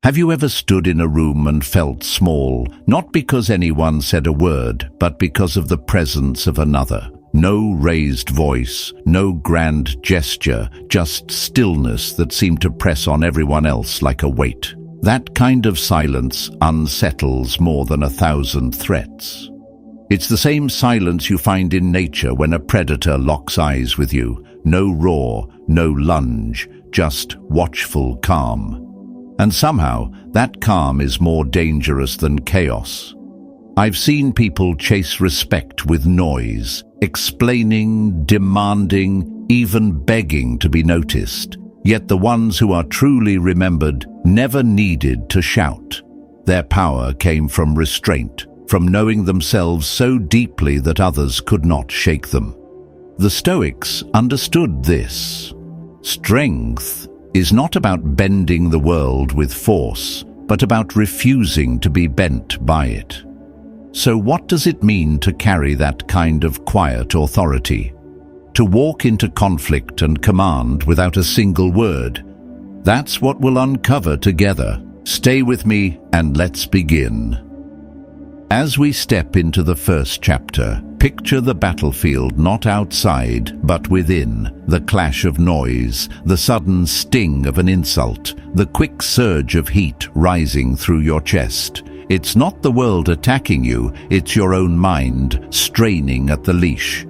Have you ever stood in a room and felt small, not because anyone said a word, but because of the presence of another? No raised voice, no grand gesture, just stillness that seemed to press on everyone else like a weight. That kind of silence unsettles more than 1,000 threats. It's the same silence you find in nature when a predator locks eyes with you. No roar, no lunge, just watchful calm. And somehow, that calm is more dangerous than chaos. I've seen people chase respect with noise, explaining, demanding, even begging to be noticed. Yet the ones who are truly remembered never needed to shout. Their power came from restraint, from knowing themselves so deeply that others could not shake them. The Stoics understood this. Strength is not about bending the world with force, but about refusing to be bent by it. So what does it mean to carry that kind of quiet authority? To walk into conflict and command without a single word? That's what we'll uncover together. Stay with me and let's begin. As we step into the first chapter, picture the battlefield not outside, but within. The clash of noise, the sudden sting of an insult, the quick surge of heat rising through your chest. It's not the world attacking you, it's your own mind straining at the leash.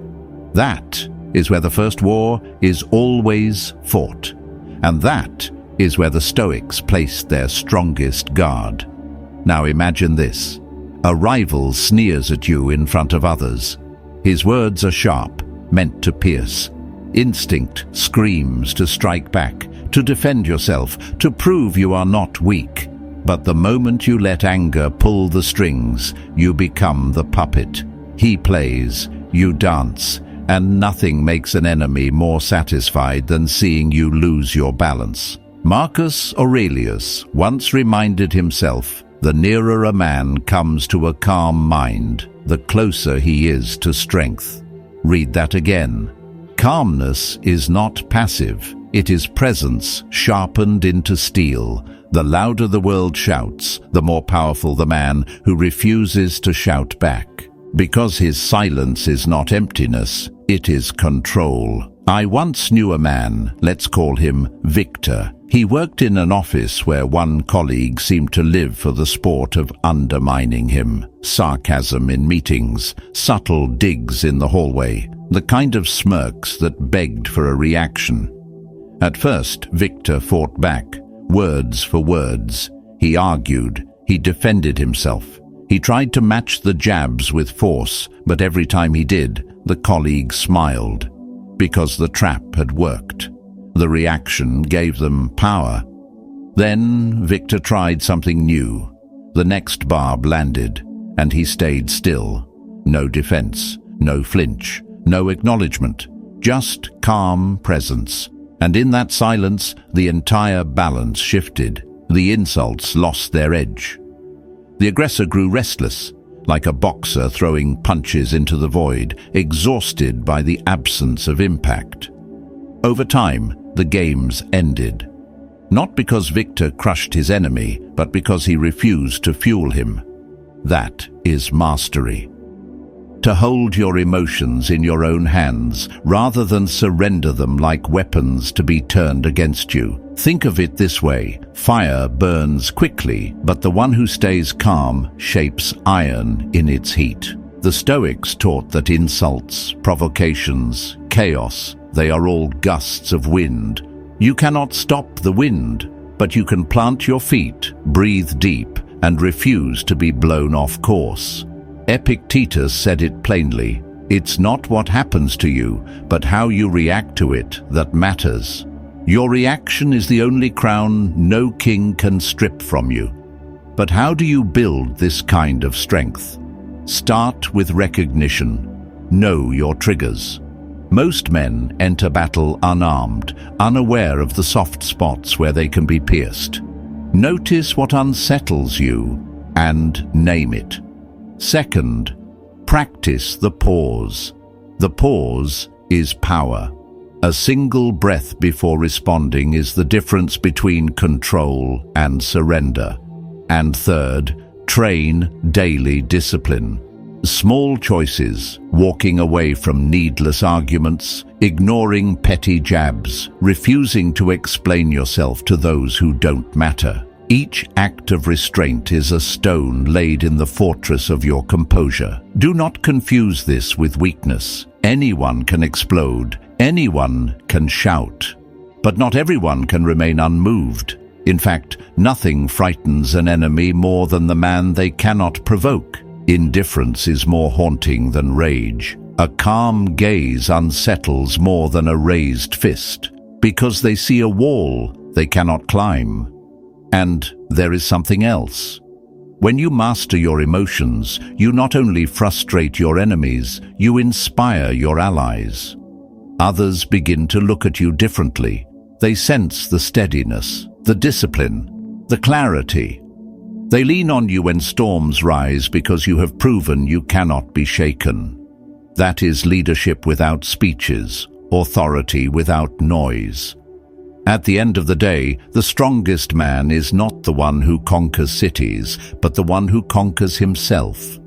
That is where the first war is always fought. And that is where the Stoics placed their strongest guard. Now imagine this. A rival sneers at you in front of others. His words are sharp, meant to pierce. Instinct screams to strike back, to defend yourself, to prove you are not weak. But the moment you let anger pull the strings, you become the puppet. He plays, you dance, and nothing makes an enemy more satisfied than seeing you lose your balance. Marcus Aurelius once reminded himself, the nearer a man comes to a calm mind, the closer he is to strength. Read that again. Calmness is not passive. It is presence sharpened into steel. The louder the world shouts, the more powerful the man who refuses to shout back. Because his silence is not emptiness, it is control. I once knew a man, let's call him Victor. He worked in an office where one colleague seemed to live for the sport of undermining him. Sarcasm in meetings, subtle digs in the hallway, the kind of smirks that begged for a reaction. At first, Victor fought back, words for words. He argued, he defended himself. He tried to match the jabs with force, but every time he did, the colleague smiled, because the trap had worked. The reaction gave them power. Then Victor tried something new. The next barb landed, and he stayed still. No defense, no flinch, no acknowledgement, just calm presence. And in that silence, the entire balance shifted. The insults lost their edge. The aggressor grew restless, like a boxer throwing punches into the void, exhausted by the absence of impact. Over time, the games ended. Not because Victor crushed his enemy, but because he refused to fuel him. That is mastery. To hold your emotions in your own hands, rather than surrender them like weapons to be turned against you. Think of it this way: fire burns quickly, but the one who stays calm shapes iron in its heat. The Stoics taught that insults, provocations, chaos, they are all gusts of wind. You cannot stop the wind, but you can plant your feet, breathe deep, and refuse to be blown off course. Epictetus said it plainly: it's not what happens to you, but how you react to it that matters. Your reaction is the only crown no king can strip from you. But how do you build this kind of strength? Start with recognition. Know your triggers. Most men enter battle unarmed, unaware of the soft spots where they can be pierced. Notice what unsettles you and name it. Second, practice the pause. The pause is power. A single breath before responding is the difference between control and surrender. And third, train daily discipline. Small choices, walking away from needless arguments, ignoring petty jabs, refusing to explain yourself to those who don't matter. Each act of restraint is a stone laid in the fortress of your composure. Do not confuse this with weakness. Anyone can explode, anyone can shout, but not everyone can remain unmoved. In fact, nothing frightens an enemy more than the man they cannot provoke. Indifference is more haunting than rage. A calm gaze unsettles more than a raised fist, because they see a wall they cannot climb. And there is something else. When you master your emotions, you not only frustrate your enemies, you inspire your allies. Others begin to look at you differently. They sense the steadiness, the discipline, the clarity. They lean on you when storms rise because you have proven you cannot be shaken. That is leadership without speeches, authority without noise. At the end of the day, the strongest man is not the one who conquers cities, but the one who conquers himself.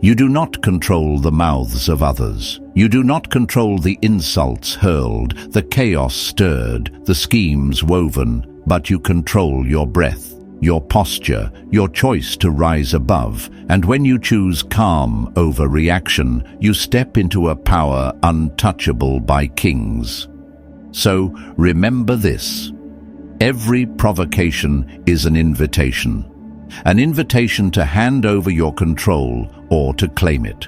You do not control the mouths of others. You do not control the insults hurled, the chaos stirred, the schemes woven, but you control your breath, your posture, your choice to rise above. And when you choose calm over reaction, you step into a power untouchable by kings. So remember this: every provocation is an invitation to hand over your control or to claim it.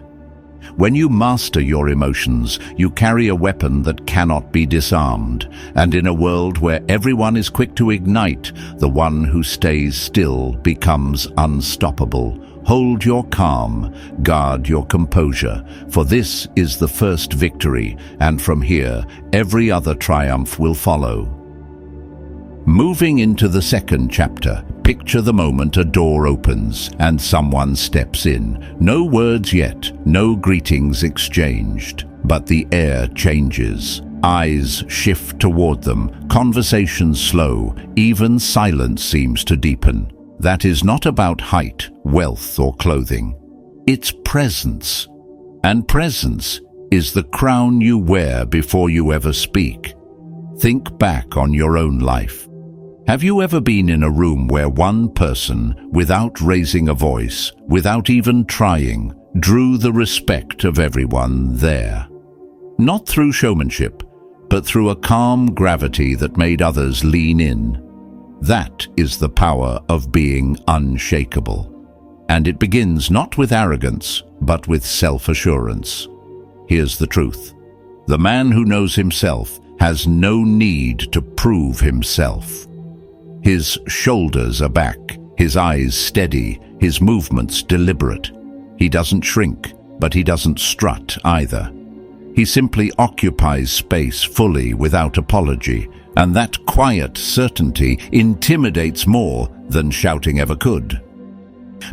When you master your emotions, you carry a weapon that cannot be disarmed, and in a world where everyone is quick to ignite, the one who stays still becomes unstoppable. Hold your calm, guard your composure, for this is the first victory, and from here, every other triumph will follow. Moving into the second chapter, picture the moment a door opens and someone steps in. No words yet, no greetings exchanged, but the air changes. Eyes shift toward them, conversations slow, even silence seems to deepen. That is not about height, wealth, or clothing. It's presence. And presence is the crown you wear before you ever speak. Think back on your own life. Have you ever been in a room where one person, without raising a voice, without even trying, drew the respect of everyone there? Not through showmanship, but through a calm gravity that made others lean in. That is the power of being unshakable. And it begins not with arrogance, but with self-assurance. Here's the truth. The man who knows himself has no need to prove himself. His shoulders are back, his eyes steady, his movements deliberate. He doesn't shrink, but he doesn't strut either. He simply occupies space fully without apology, and that quiet certainty intimidates more than shouting ever could.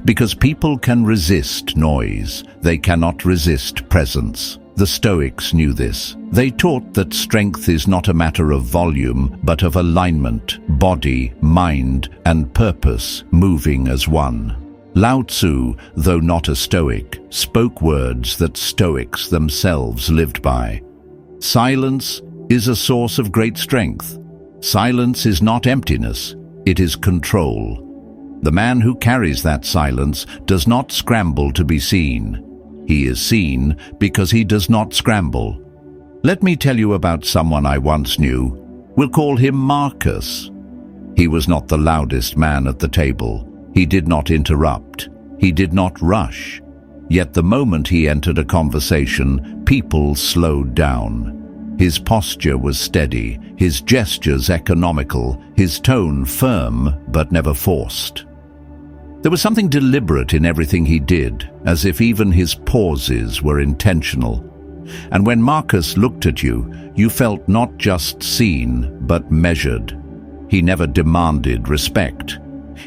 Because people can resist noise, they cannot resist presence. The Stoics knew this. They taught that strength is not a matter of volume, but of alignment, body, mind, and purpose moving as one. Lao Tzu, though not a Stoic, spoke words that Stoics themselves lived by. Silence is a source of great strength. Silence is not emptiness, it is control. The man who carries that silence does not scramble to be seen. He is seen because he does not scramble. Let me tell you about someone I once knew. We'll call him Marcus. He was not the loudest man at the table. He did not interrupt. He did not rush. Yet the moment he entered a conversation, people slowed down. His posture was steady, his gestures economical, his tone firm but never forced. There was something deliberate in everything he did, as if even his pauses were intentional. And when Marcus looked at you, you felt not just seen, but measured. He never demanded respect.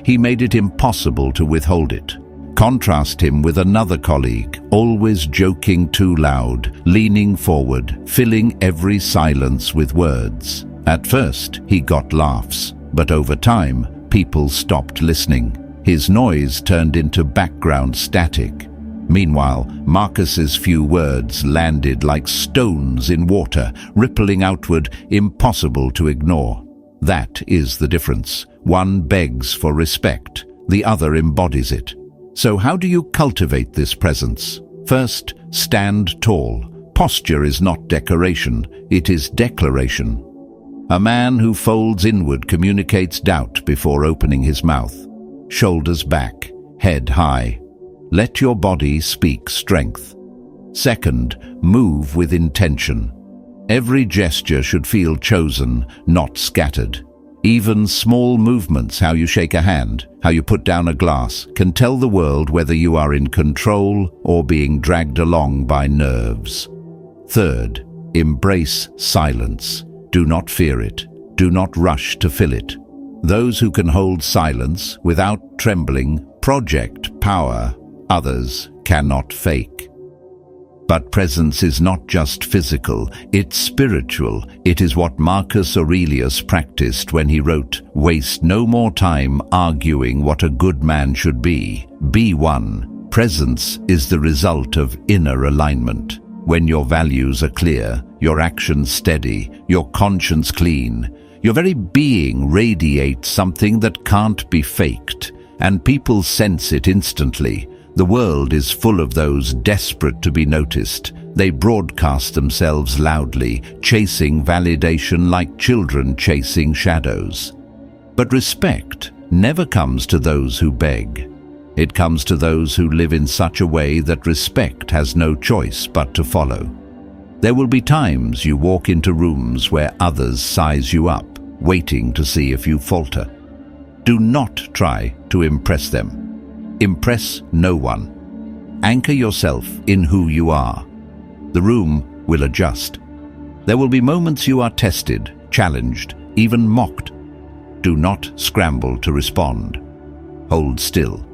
He made it impossible to withhold it. Contrast him with another colleague, always joking too loud, leaning forward, filling every silence with words. At first, he got laughs, but over time, people stopped listening. His noise turned into background static. Meanwhile, Marcus's few words landed like stones in water, rippling outward, impossible to ignore. That is the difference. One begs for respect, the other embodies it. So how do you cultivate this presence? First, stand tall. Posture is not decoration, it is declaration. A man who folds inward communicates doubt before opening his mouth. Shoulders back, head high. Let your body speak strength. Second, move with intention. Every gesture should feel chosen, not scattered. Even small movements, how you shake a hand, how you put down a glass, can tell the world whether you are in control or being dragged along by nerves. Third, embrace silence. Do not fear it. Do not rush to fill it. Those who can hold silence without trembling project power. Others cannot fake. But presence is not just physical, it's spiritual. It is what Marcus Aurelius practiced when he wrote, "Waste no more time arguing what a good man should be. Be one." Presence is the result of inner alignment. When your values are clear, your actions steady, your conscience clean, your very being radiates something that can't be faked, and people sense it instantly. The world is full of those desperate to be noticed. They broadcast themselves loudly, chasing validation like children chasing shadows. But respect never comes to those who beg. It comes to those who live in such a way that respect has no choice but to follow. There will be times you walk into rooms where others size you up, waiting to see if you falter. Do not try to impress them. Impress no one. Anchor yourself in who you are. The room will adjust. There will be moments you are tested, challenged, even mocked. Do not scramble to respond. Hold still.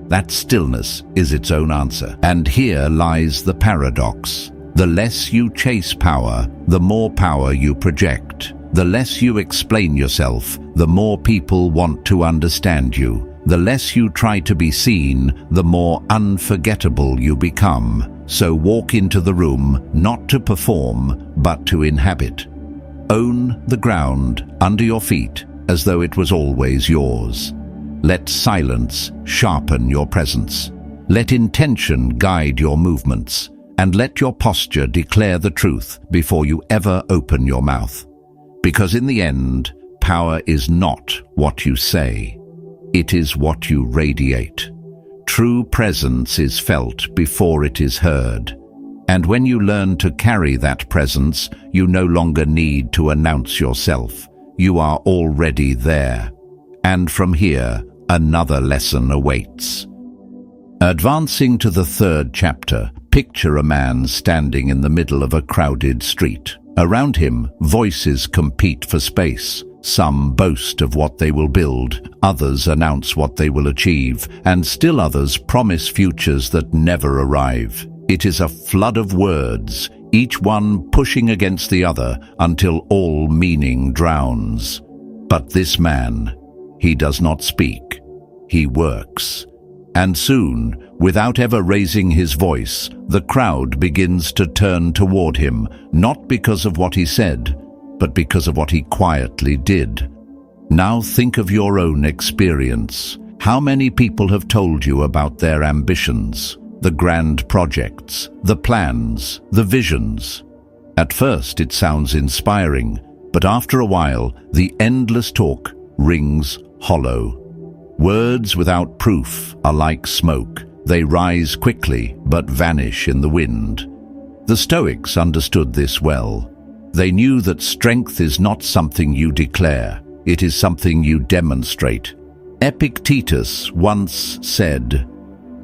That stillness is its own answer. And here lies the paradox. The less you chase power, the more power you project. The less you explain yourself, the more people want to understand you. The less you try to be seen, the more unforgettable you become. So walk into the room, not to perform, but to inhabit. Own the ground under your feet as though it was always yours. Let silence sharpen your presence. Let intention guide your movements. And let your posture declare the truth before you ever open your mouth. Because in the end, power is not what you say. It is what you radiate. True presence is felt before it is heard. And when you learn to carry that presence, you no longer need to announce yourself. You are already there. And from here, another lesson awaits. Advancing to the third chapter, picture a man standing in the middle of a crowded street. Around him, voices compete for space. Some boast of what they will build, others announce what they will achieve, and still others promise futures that never arrive. It is a flood of words, each one pushing against the other until all meaning drowns. But this man, he does not speak, he works. And soon, without ever raising his voice, the crowd begins to turn toward him, not because of what he said, but because of what he quietly did. Now think of your own experience. How many people have told you about their ambitions, the grand projects, the plans, the visions? At first it sounds inspiring, but after a while, the endless talk rings hollow. Words without proof are like smoke. They rise quickly, but vanish in the wind. The Stoics understood this well. They knew that strength is not something you declare, it is something you demonstrate. Epictetus once said,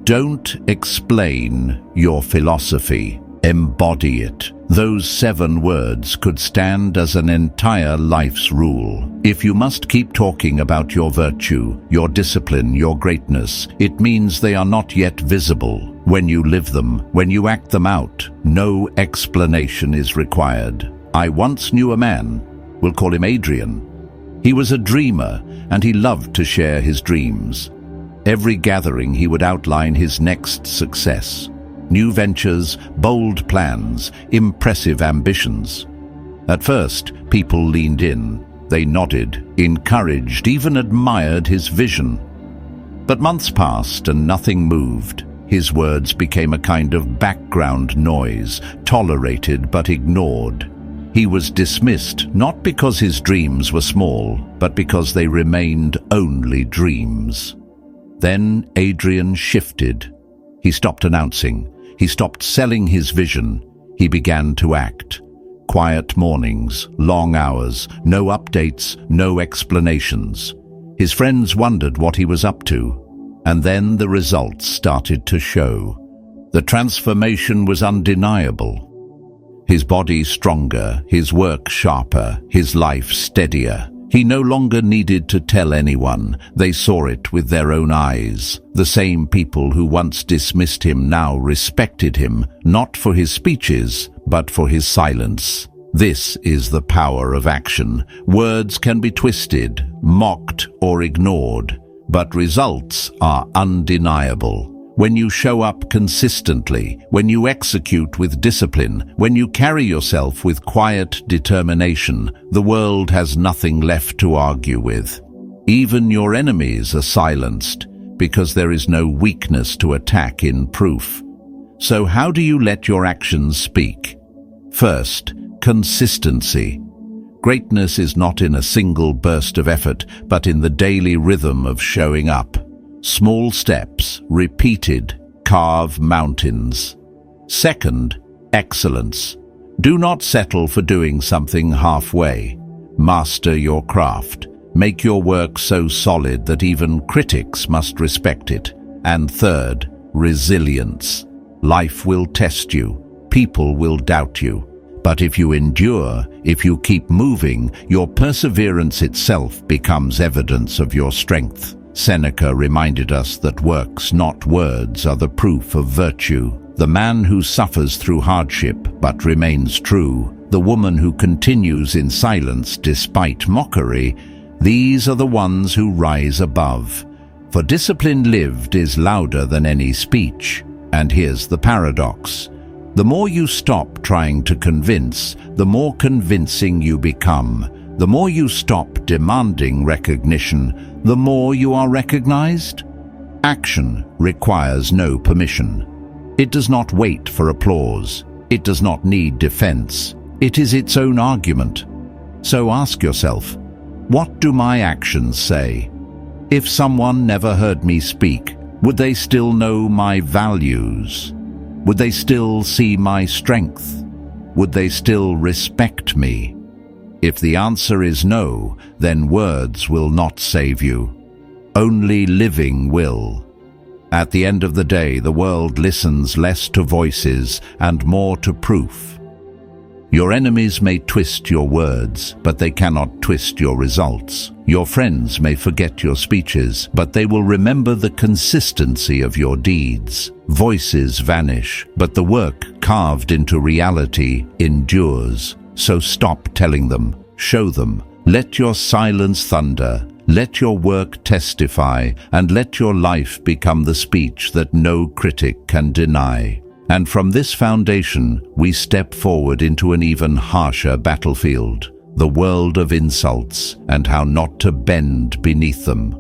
"Don't explain your philosophy, embody it. Those 7 words could stand as an entire life's rule. If you must keep talking about your virtue, your discipline, your greatness, it means they are not yet visible. When you live them, when you act them out, no explanation is required. I once knew a man, we'll call him Adrian. He was a dreamer, and he loved to share his dreams. Every gathering he would outline his next success. New ventures, bold plans, impressive ambitions. At first, people leaned in. They nodded, encouraged, even admired his vision. But months passed and nothing moved. His words became a kind of background noise, tolerated but ignored. He was dismissed not because his dreams were small, but because they remained only dreams. Then Adrian shifted. He stopped announcing. He stopped selling his vision. He began to act. Quiet mornings, long hours, no updates, no explanations. His friends wondered what he was up to, and then the results started to show. The transformation was undeniable. His body stronger, his work sharper, his life steadier. He no longer needed to tell anyone. They saw it with their own eyes. The same people who once dismissed him now respected him, not for his speeches, but for his silence. This is the power of action. Words can be twisted, mocked, or ignored, but results are undeniable. When you show up consistently, when you execute with discipline, when you carry yourself with quiet determination, the world has nothing left to argue with. Even your enemies are silenced, because there is no weakness to attack in proof. So how do you let your actions speak? First, consistency. Greatness is not in a single burst of effort, but in the daily rhythm of showing up. Small steps, repeated, carve mountains. Second, excellence. Do not settle for doing something halfway. Master your craft. Make your work so solid that even critics must respect it. And third, resilience. Life will test you. People will doubt you. But if you endure, if you keep moving, your perseverance itself becomes evidence of your strength. Seneca reminded us that works, not words, are the proof of virtue. The man who suffers through hardship but remains true, the woman who continues in silence despite mockery, these are the ones who rise above. For discipline lived is louder than any speech. And here's the paradox. The more you stop trying to convince, the more convincing you become. The more you stop demanding recognition, the more you are recognized. Action requires no permission. It does not wait for applause. It does not need defense. It is its own argument. So ask yourself, what do my actions say? If someone never heard me speak, would they still know my values? Would they still see my strength? Would they still respect me? If the answer is no, then words will not save you. Only living will. At the end of the day, the world listens less to voices and more to proof. Your enemies may twist your words, but they cannot twist your results. Your friends may forget your speeches, but they will remember the consistency of your deeds. Voices vanish, but the work carved into reality endures. So stop telling them, show them. Let your silence thunder, let your work testify, and let your life become the speech that no critic can deny. And from this foundation, we step forward into an even harsher battlefield, the world of insults and how not to bend beneath them.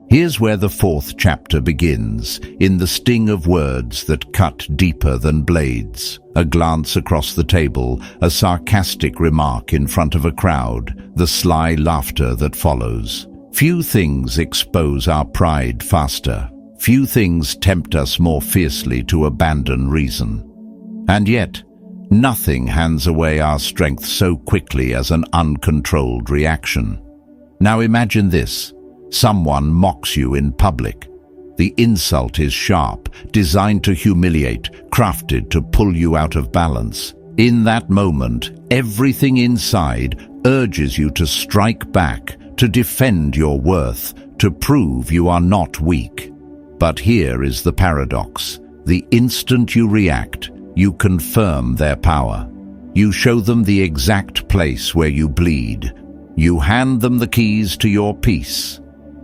Here's where the 4th chapter begins, in the sting of words that cut deeper than blades. A glance across the table, a sarcastic remark in front of a crowd, the sly laughter that follows. Few things expose our pride faster. Few things tempt us more fiercely to abandon reason. And yet, nothing hands away our strength so quickly as an uncontrolled reaction. Now imagine this. Someone mocks you in public. The insult is sharp, designed to humiliate, crafted to pull you out of balance. In that moment, everything inside urges you to strike back, to defend your worth, to prove you are not weak. But here is the paradox. The instant you react, you confirm their power. You show them the exact place where you bleed. You hand them the keys to your peace.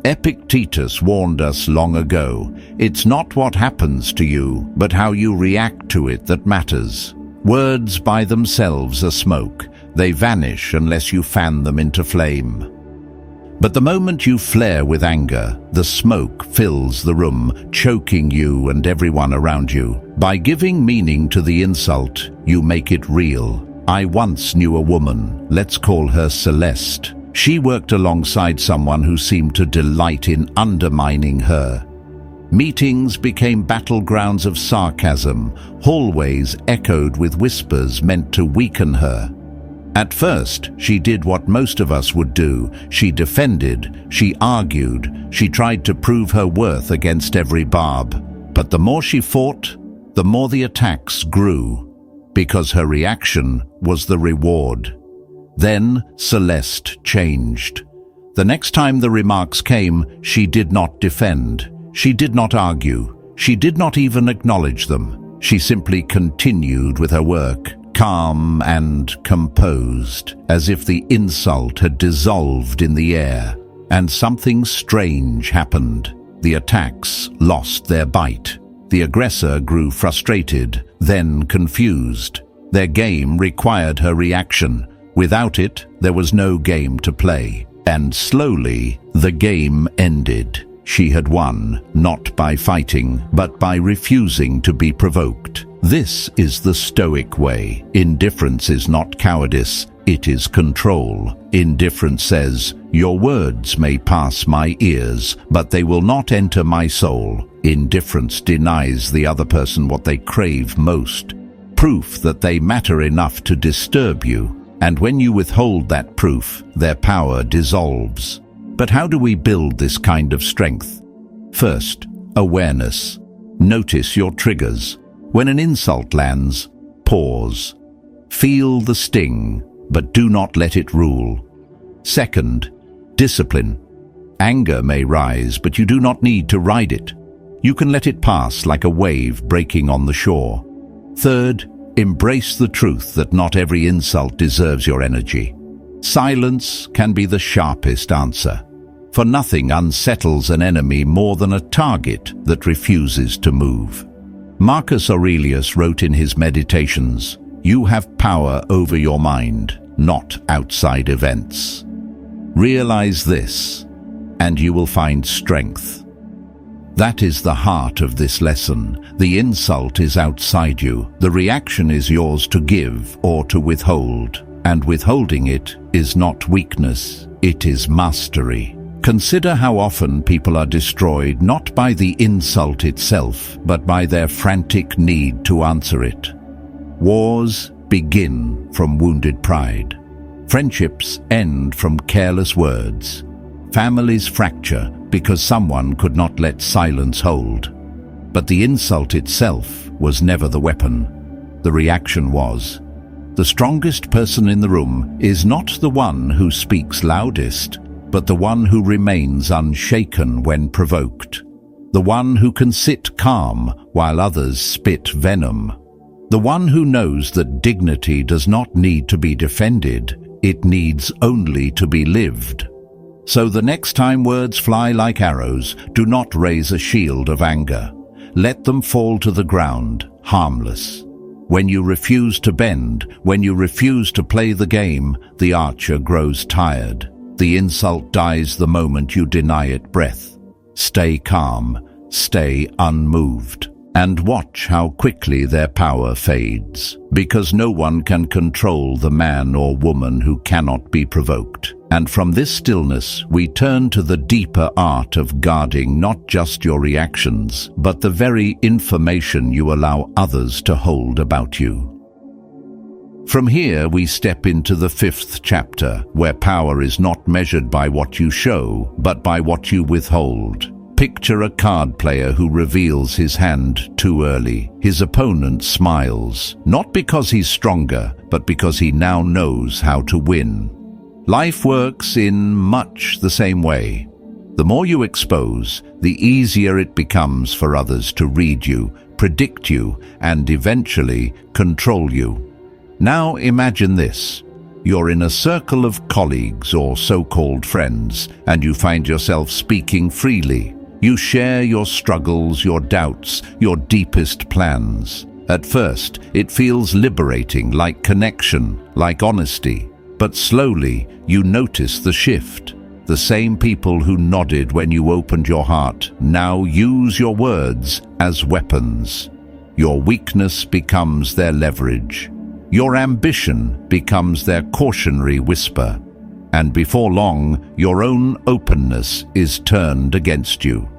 Epictetus warned us long ago, it's not what happens to you, but how you react to it that matters. Words by themselves are smoke. They vanish unless you fan them into flame. But the moment you flare with anger, the smoke fills the room, choking you and everyone around you. By giving meaning to the insult, you make it real. I once knew a woman, let's call her Celeste. She worked alongside someone who seemed to delight in undermining her. Meetings became battlegrounds of sarcasm. Hallways echoed with whispers meant to weaken her. At first, she did what most of us would do. She defended, she argued, she tried to prove her worth against every barb. But the more she fought, the more the attacks grew, because her reaction was the reward. Then Celeste changed. The next time the remarks came, she did not defend. She did not argue. She did not even acknowledge them. She simply continued with her work, calm and composed, as if the insult had dissolved in the air. And something strange happened. The attacks lost their bite. The aggressor grew frustrated, then confused. Their game required her reaction. Without it, there was no game to play. And slowly, the game ended. She had won, not by fighting, but by refusing to be provoked. This is the Stoic way. Indifference is not cowardice, it is control. Indifference says, your words may pass my ears, but they will not enter my soul. Indifference denies the other person what they crave most, proof that they matter enough to disturb you. And when you withhold that proof, their power dissolves. But how do we build this kind of strength? First, awareness. Notice your triggers. When an insult lands, pause. Feel the sting, but do not let it rule. Second, discipline. Anger may rise, but you do not need to ride it. You can let it pass like a wave breaking on the shore. Third, embrace the truth that not every insult deserves your energy. Silence can be the sharpest answer, for nothing unsettles an enemy more than a target that refuses to move. Marcus Aurelius wrote in his Meditations, "You have power over your mind, not outside events." Realize this, and you will find strength. That is the heart of this lesson. The insult is outside you. The reaction is yours to give or to withhold. And withholding it is not weakness, it is mastery. Consider how often people are destroyed not by the insult itself, but by their frantic need to answer it. Wars begin from wounded pride. Friendships end from careless words. Families fracture because someone could not let silence hold. But the insult itself was never the weapon. The reaction was. The strongest person in the room is not the one who speaks loudest, but the one who remains unshaken when provoked. The one who can sit calm while others spit venom. The one who knows that dignity does not need to be defended, it needs only to be lived. So the next time words fly like arrows, do not raise a shield of anger. Let them fall to the ground, harmless. When you refuse to bend, when you refuse to play the game, the archer grows tired. The insult dies the moment you deny it breath. Stay calm, stay unmoved, and watch how quickly their power fades, because no one can control the man or woman who cannot be provoked. And from this stillness, we turn to the deeper art of guarding not just your reactions, but the very information you allow others to hold about you. From here, we step into the 5th chapter, where power is not measured by what you show, but by what you withhold. Picture a card player who reveals his hand too early. His opponent smiles, not because he's stronger, but because he now knows how to win. Life works in much the same way. The more you expose, the easier it becomes for others to read you, predict you, and eventually control you. Now imagine this. You're in a circle of colleagues or so-called friends, and you find yourself speaking freely. You share your struggles, your doubts, your deepest plans. At first, it feels liberating, like connection, like honesty. But slowly, you notice the shift. The same people who nodded when you opened your heart now use your words as weapons. Your weakness becomes their leverage. Your ambition becomes their cautionary whisper. And before long, your own openness is turned against you.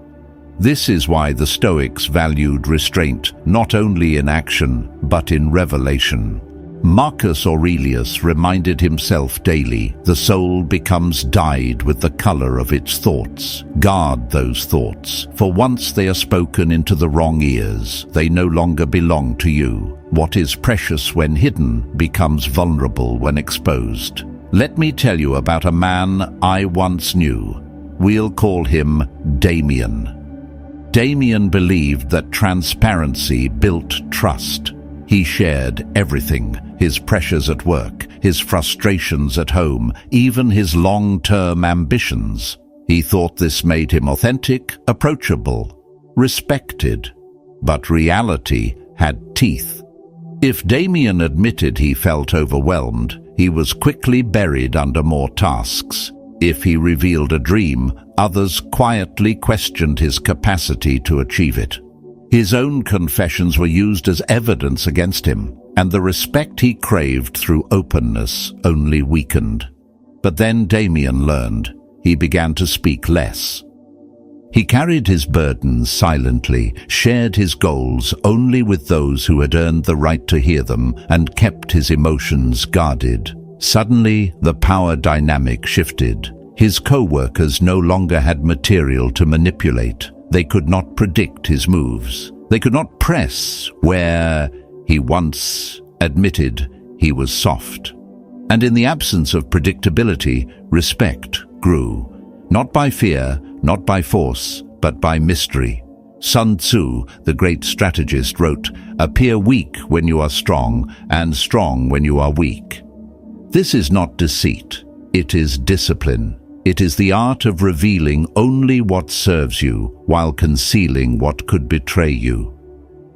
This is why the Stoics valued restraint not only in action, but in revelation. Marcus Aurelius reminded himself daily, the soul becomes dyed with the color of its thoughts. Guard those thoughts, for once they are spoken into the wrong ears, they no longer belong to you. What is precious when hidden becomes vulnerable when exposed. Let me tell you about a man I once knew. We'll call him Damien. Damien believed that transparency built trust. He shared everything, his pressures at work, his frustrations at home, even his long-term ambitions. He thought this made him authentic, approachable, respected. But reality had teeth. If Damien admitted he felt overwhelmed, he was quickly buried under more tasks. If he revealed a dream, others quietly questioned his capacity to achieve it. His own confessions were used as evidence against him, and the respect he craved through openness only weakened. But then Damien learned. He began to speak less. He carried his burdens silently, shared his goals only with those who had earned the right to hear them, and kept his emotions guarded. Suddenly, the power dynamic shifted. His co-workers no longer had material to manipulate. They could not predict his moves. They could not press where he once admitted he was soft. And in the absence of predictability, respect grew. Not by fear, not by force, but by mystery. Sun Tzu, the great strategist, wrote, "Appear weak when you are strong, and strong when you are weak." This is not deceit. It is discipline. It is the art of revealing only what serves you while concealing what could betray you.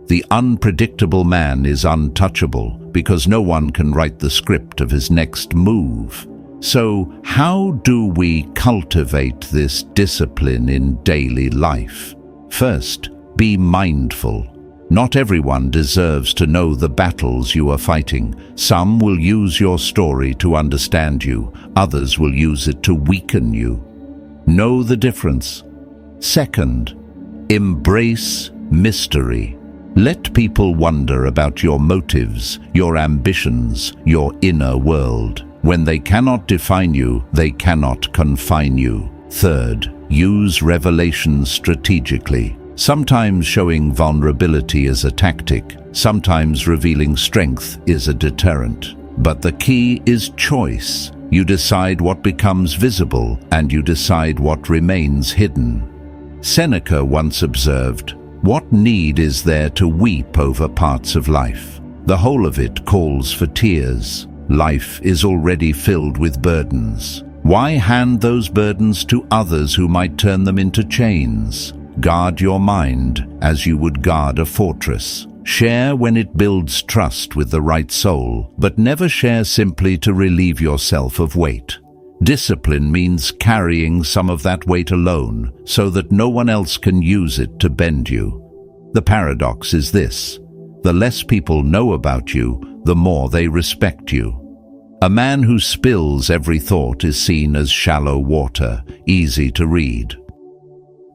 The unpredictable man is untouchable because no one can write the script of his next move. So, how do we cultivate this discipline in daily life? First, be mindful. Not everyone deserves to know the battles you are fighting. Some will use your story to understand you. Others will use it to weaken you. Know the difference. Second, embrace mystery. Let people wonder about your motives, your ambitions, your inner world. When they cannot define you, they cannot confine you. Third, use revelation strategically. Sometimes showing vulnerability is a tactic, sometimes revealing strength is a deterrent. But the key is choice. You decide what becomes visible, and you decide what remains hidden. Seneca once observed, "What need is there to weep over parts of life? The whole of it calls for tears. Life is already filled with burdens. Why hand those burdens to others who might turn them into chains? Guard your mind as you would guard a fortress. Share when it builds trust with the right soul, but never share simply to relieve yourself of weight. Discipline means carrying some of that weight alone, so that no one else can use it to bend you. The paradox is this: the less people know about you, the more they respect you. A man who spills every thought is seen as shallow water, easy to read.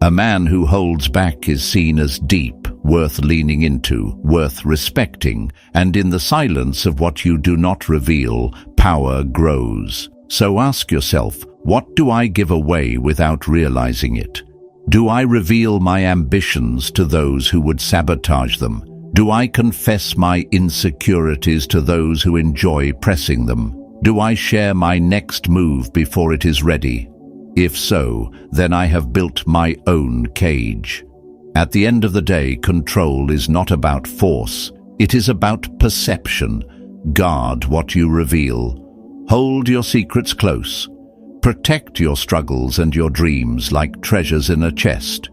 A man who holds back is seen as deep, worth leaning into, worth respecting, and in the silence of what you do not reveal, power grows. So ask yourself, what do I give away without realizing it? Do I reveal my ambitions to those who would sabotage them? Do I confess my insecurities to those who enjoy pressing them? Do I share my next move before it is ready? If so, then I have built my own cage. At the end of the day, control is not about force. It is about perception. Guard what you reveal. Hold your secrets close. Protect your struggles and your dreams like treasures in a chest.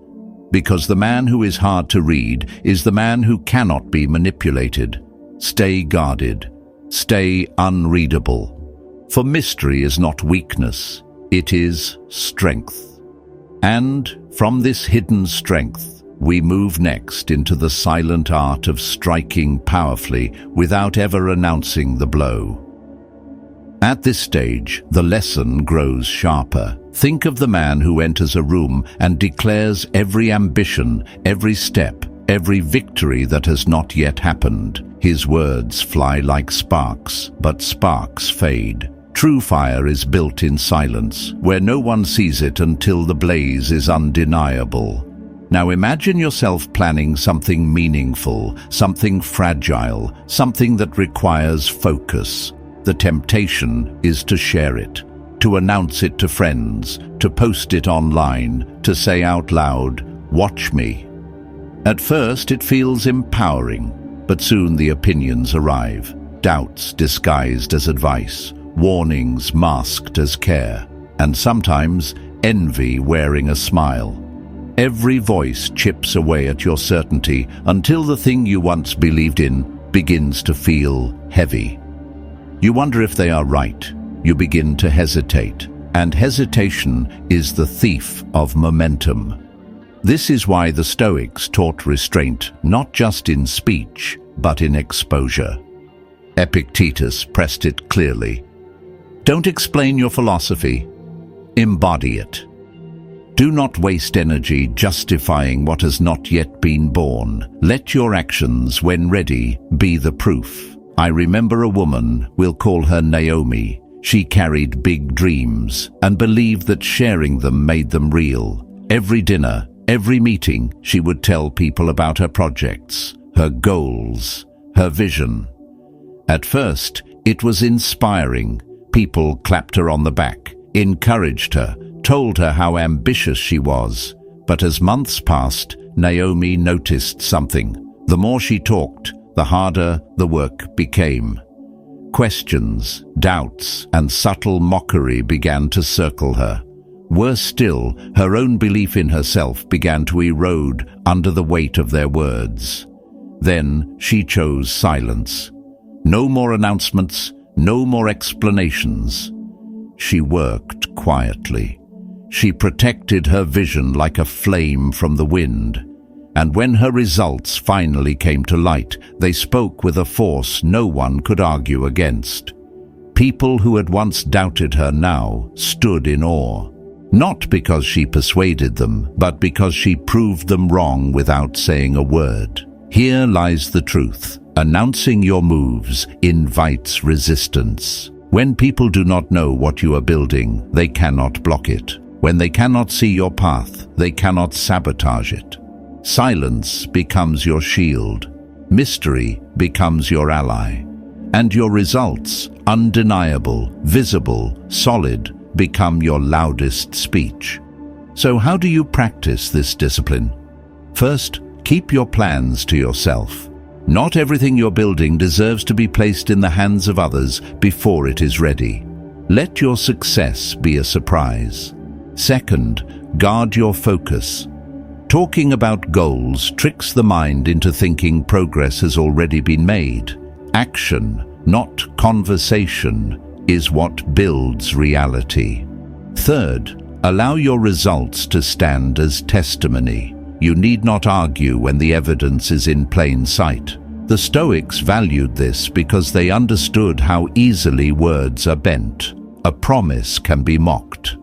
Because the man who is hard to read is the man who cannot be manipulated. Stay guarded. Stay unreadable. For mystery is not weakness, it is strength. And from this hidden strength, we move next into the silent art of striking powerfully without ever announcing the blow. At this stage, the lesson grows sharper. Think of the man who enters a room and declares every ambition, every step, every victory that has not yet happened. His words fly like sparks, but sparks fade. True fire is built in silence, where no one sees it until the blaze is undeniable. Now imagine yourself planning something meaningful, something fragile, something that requires focus. The temptation is to share it, to announce it to friends, to post it online, to say out loud, "Watch me." At first it feels empowering, but soon the opinions arrive. Doubts disguised as advice, warnings masked as care, and sometimes envy wearing a smile. Every voice chips away at your certainty until the thing you once believed in begins to feel heavy. You wonder if they are right. You begin to hesitate, and hesitation is the thief of momentum. This is why the Stoics taught restraint not just in speech, but in exposure. Epictetus pressed it clearly. Don't explain your philosophy, embody it. Do not waste energy justifying what has not yet been born. Let your actions, when ready, be the proof. I remember a woman, we'll call her Naomi. She carried big dreams and believed that sharing them made them real. Every dinner, every meeting, she would tell people about her projects, her goals, her vision. At first, it was inspiring. People clapped her on the back, encouraged her, told her how ambitious she was. But as months passed, Naomi noticed something. The more she talked, the harder the work became. Questions, doubts, and subtle mockery began to circle her. Worse still, her own belief in herself began to erode under the weight of their words. Then she chose silence. No more announcements, no more explanations. She worked quietly. She protected her vision like a flame from the wind. And when her results finally came to light, they spoke with a force no one could argue against. People who had once doubted her now stood in awe. Not because she persuaded them, but because she proved them wrong without saying a word. Here lies the truth. Announcing your moves invites resistance. When people do not know what you are building, they cannot block it. When they cannot see your path, they cannot sabotage it. Silence becomes your shield. Mystery becomes your ally. And your results, undeniable, visible, solid, become your loudest speech. So how do you practice this discipline? First, keep your plans to yourself. Not everything you're building deserves to be placed in the hands of others before it is ready. Let your success be a surprise. Second, guard your focus. Talking about goals tricks the mind into thinking progress has already been made. Action, not conversation, is what builds reality. Third, allow your results to stand as testimony. You need not argue when the evidence is in plain sight. The Stoics valued this because they understood how easily words are bent. A promise can be mocked.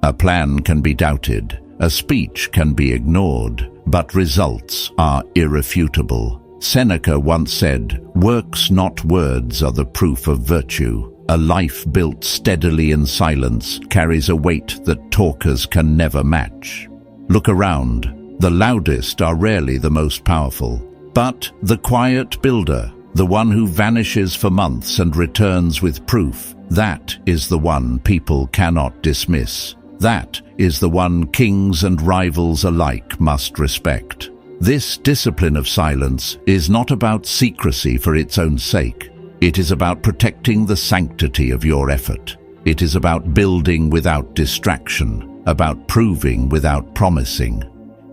A plan can be doubted. A speech can be ignored. But results are irrefutable. Seneca once said, "Works not words are the proof of virtue. A life built steadily in silence carries a weight that talkers can never match." Look around. The loudest are rarely the most powerful. But the quiet builder, the one who vanishes for months and returns with proof, that is the one people cannot dismiss. That is the one kings and rivals alike must respect. This discipline of silence is not about secrecy for its own sake. It is about protecting the sanctity of your effort. It is about building without distraction, about proving without promising.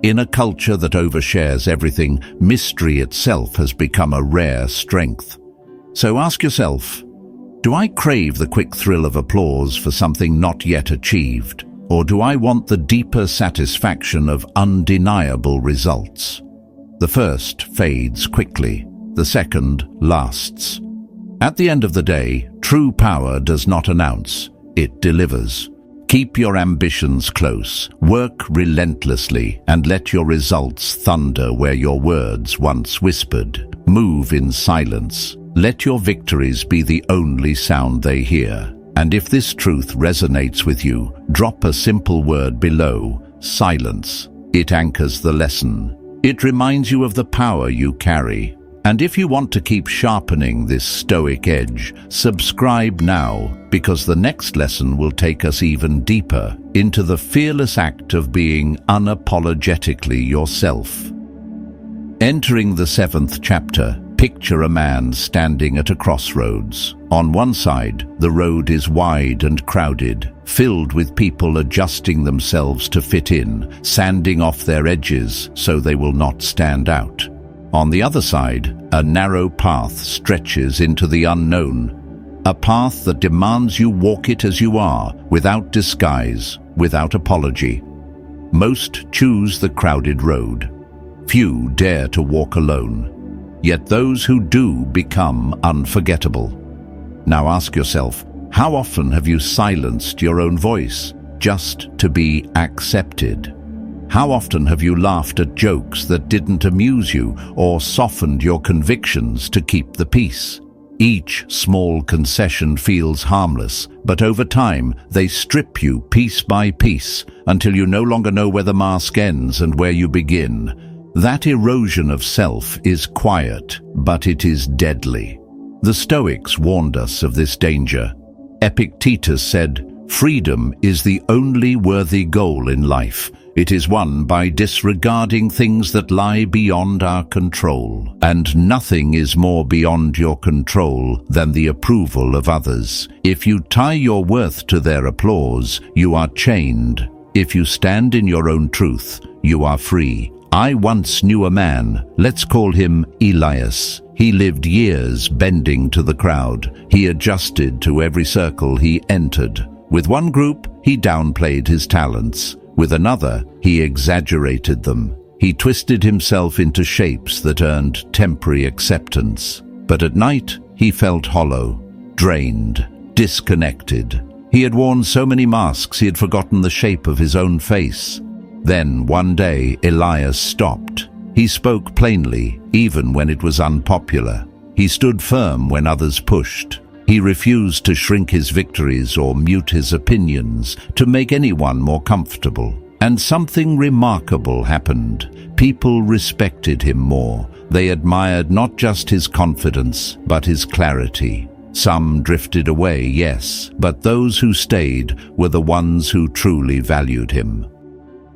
In a culture that overshares everything, mystery itself has become a rare strength. So ask yourself, do I crave the quick thrill of applause for something not yet achieved? Or do I want the deeper satisfaction of undeniable results? The first fades quickly, the second lasts. At the end of the day, true power does not announce, it delivers. Keep your ambitions close, work relentlessly, and let your results thunder where your words once whispered. Move in silence. Let your victories be the only sound they hear. And if this truth resonates with you, drop a simple word below, silence. It anchors the lesson. It reminds you of the power you carry. And if you want to keep sharpening this stoic edge, subscribe now, because the next lesson will take us even deeper into the fearless act of being unapologetically yourself. Entering the 7th chapter, picture a man standing at a crossroads. On one side, the road is wide and crowded, filled with people adjusting themselves to fit in, sanding off their edges so they will not stand out. On the other side, a narrow path stretches into the unknown, a path that demands you walk it as you are, without disguise, without apology. Most choose the crowded road. Few dare to walk alone. Yet those who do become unforgettable. Now ask yourself, how often have you silenced your own voice just to be accepted? How often have you laughed at jokes that didn't amuse you or softened your convictions to keep the peace? Each small concession feels harmless, but over time they strip you piece by piece until you no longer know where the mask ends and where you begin. That erosion of self is quiet, but it is deadly. The Stoics warned us of this danger. Epictetus said, "Freedom is the only worthy goal in life. It is won by disregarding things that lie beyond our control. And nothing is more beyond your control than the approval of others. If you tie your worth to their applause, you are chained. If you stand in your own truth, you are free." I once knew a man, let's call him Elias. He lived years bending to the crowd. He adjusted to every circle he entered. With one group, he downplayed his talents. With another, he exaggerated them. He twisted himself into shapes that earned temporary acceptance. But at night, he felt hollow, drained, disconnected. He had worn so many masks he had forgotten the shape of his own face. Then, one day, Elias stopped. He spoke plainly, even when it was unpopular. He stood firm when others pushed. He refused to shrink his victories or mute his opinions to make anyone more comfortable. And something remarkable happened. People respected him more. They admired not just his confidence, but his clarity. Some drifted away, yes, but those who stayed were the ones who truly valued him.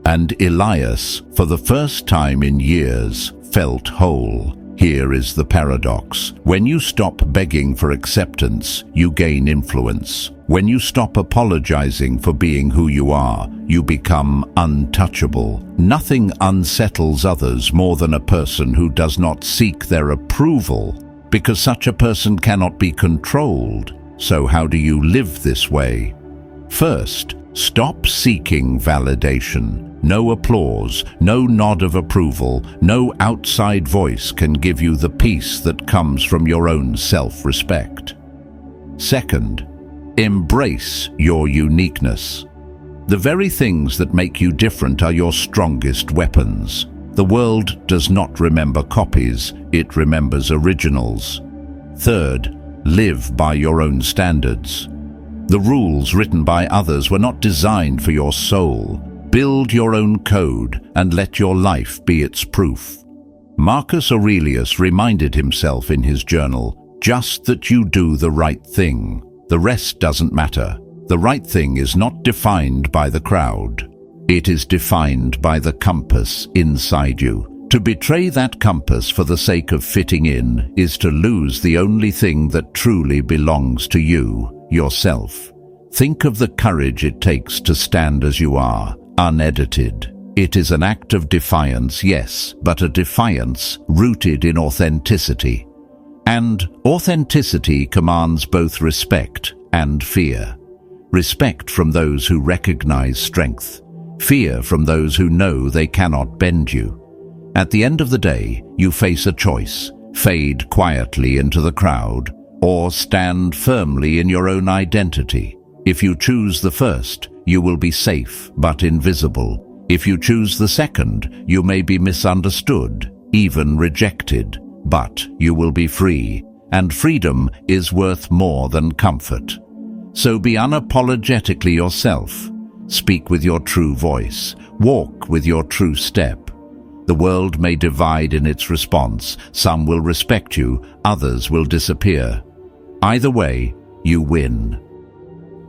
And Elias, for the first time in years, felt whole. Here is the paradox. When you stop begging for acceptance, you gain influence. When you stop apologizing for being who you are, you become untouchable. Nothing unsettles others more than a person who does not seek their approval, because such a person cannot be controlled. So how do you live this way? First, stop seeking validation. No applause, no nod of approval, no outside voice can give you the peace that comes from your own self-respect. Second, embrace your uniqueness. The very things that make you different are your strongest weapons. The world does not remember copies, it remembers originals. Third, live by your own standards. The rules written by others were not designed for your soul. Build your own code and let your life be its proof. Marcus Aurelius reminded himself in his journal, just that you do the right thing. The rest doesn't matter. The right thing is not defined by the crowd. It is defined by the compass inside you. To betray that compass for the sake of fitting in is to lose the only thing that truly belongs to you, yourself. Think of the courage it takes to stand as you are, unedited. It is an act of defiance, yes, but a defiance rooted in authenticity. And authenticity commands both respect and fear. Respect from those who recognize strength. Fear from those who know they cannot bend you. At the end of the day, you face a choice: fade quietly into the crowd, or stand firmly in your own identity. If you choose the first, you will be safe but invisible. If you choose the second, you may be misunderstood, even rejected, but you will be free, and freedom is worth more than comfort. So be unapologetically yourself. Speak with your true voice. Walk with your true step. The world may divide in its response. Some will respect you, others will disappear. Either way, you win.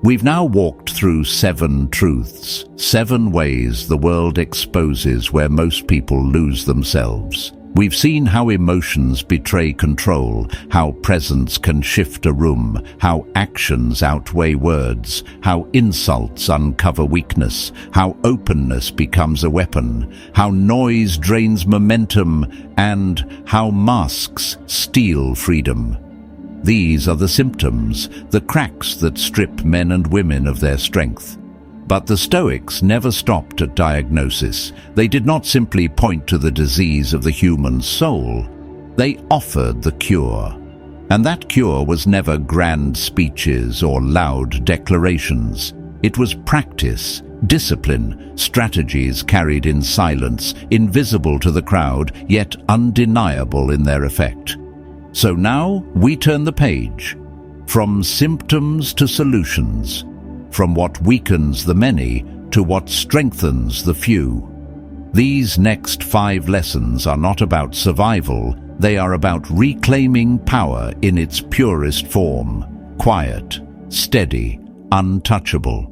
We've now walked through 7 truths, 7 ways the world exposes where most people lose themselves. We've seen how emotions betray control, how presence can shift a room, how actions outweigh words, how insults uncover weakness, how openness becomes a weapon, how noise drains momentum, and how masks steal freedom. These are the symptoms, the cracks that strip men and women of their strength. But the Stoics never stopped at diagnosis. They did not simply point to the disease of the human soul. They offered the cure. And that cure was never grand speeches or loud declarations. It was practice, discipline, strategies carried in silence, invisible to the crowd, yet undeniable in their effect. So now we turn the page, from symptoms to solutions, from what weakens the many to what strengthens the few. These next 5 lessons are not about survival, they are about reclaiming power in its purest form, quiet, steady, untouchable.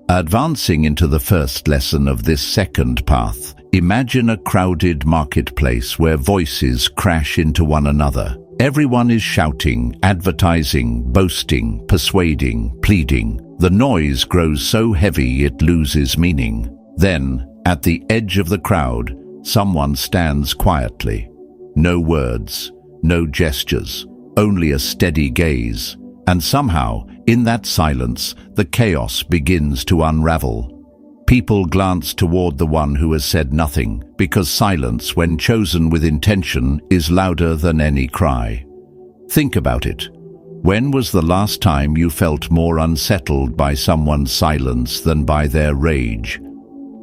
Advancing into the first lesson of this second path, imagine a crowded marketplace where voices crash into one another. Everyone is shouting, advertising, boasting, persuading, pleading. The noise grows so heavy it loses meaning. Then, at the edge of the crowd, someone stands quietly. No words, no gestures, only a steady gaze. And somehow, in that silence, the chaos begins to unravel. People glance toward the one who has said nothing, because silence, when chosen with intention, is louder than any cry. Think about it. When was the last time you felt more unsettled by someone's silence than by their rage?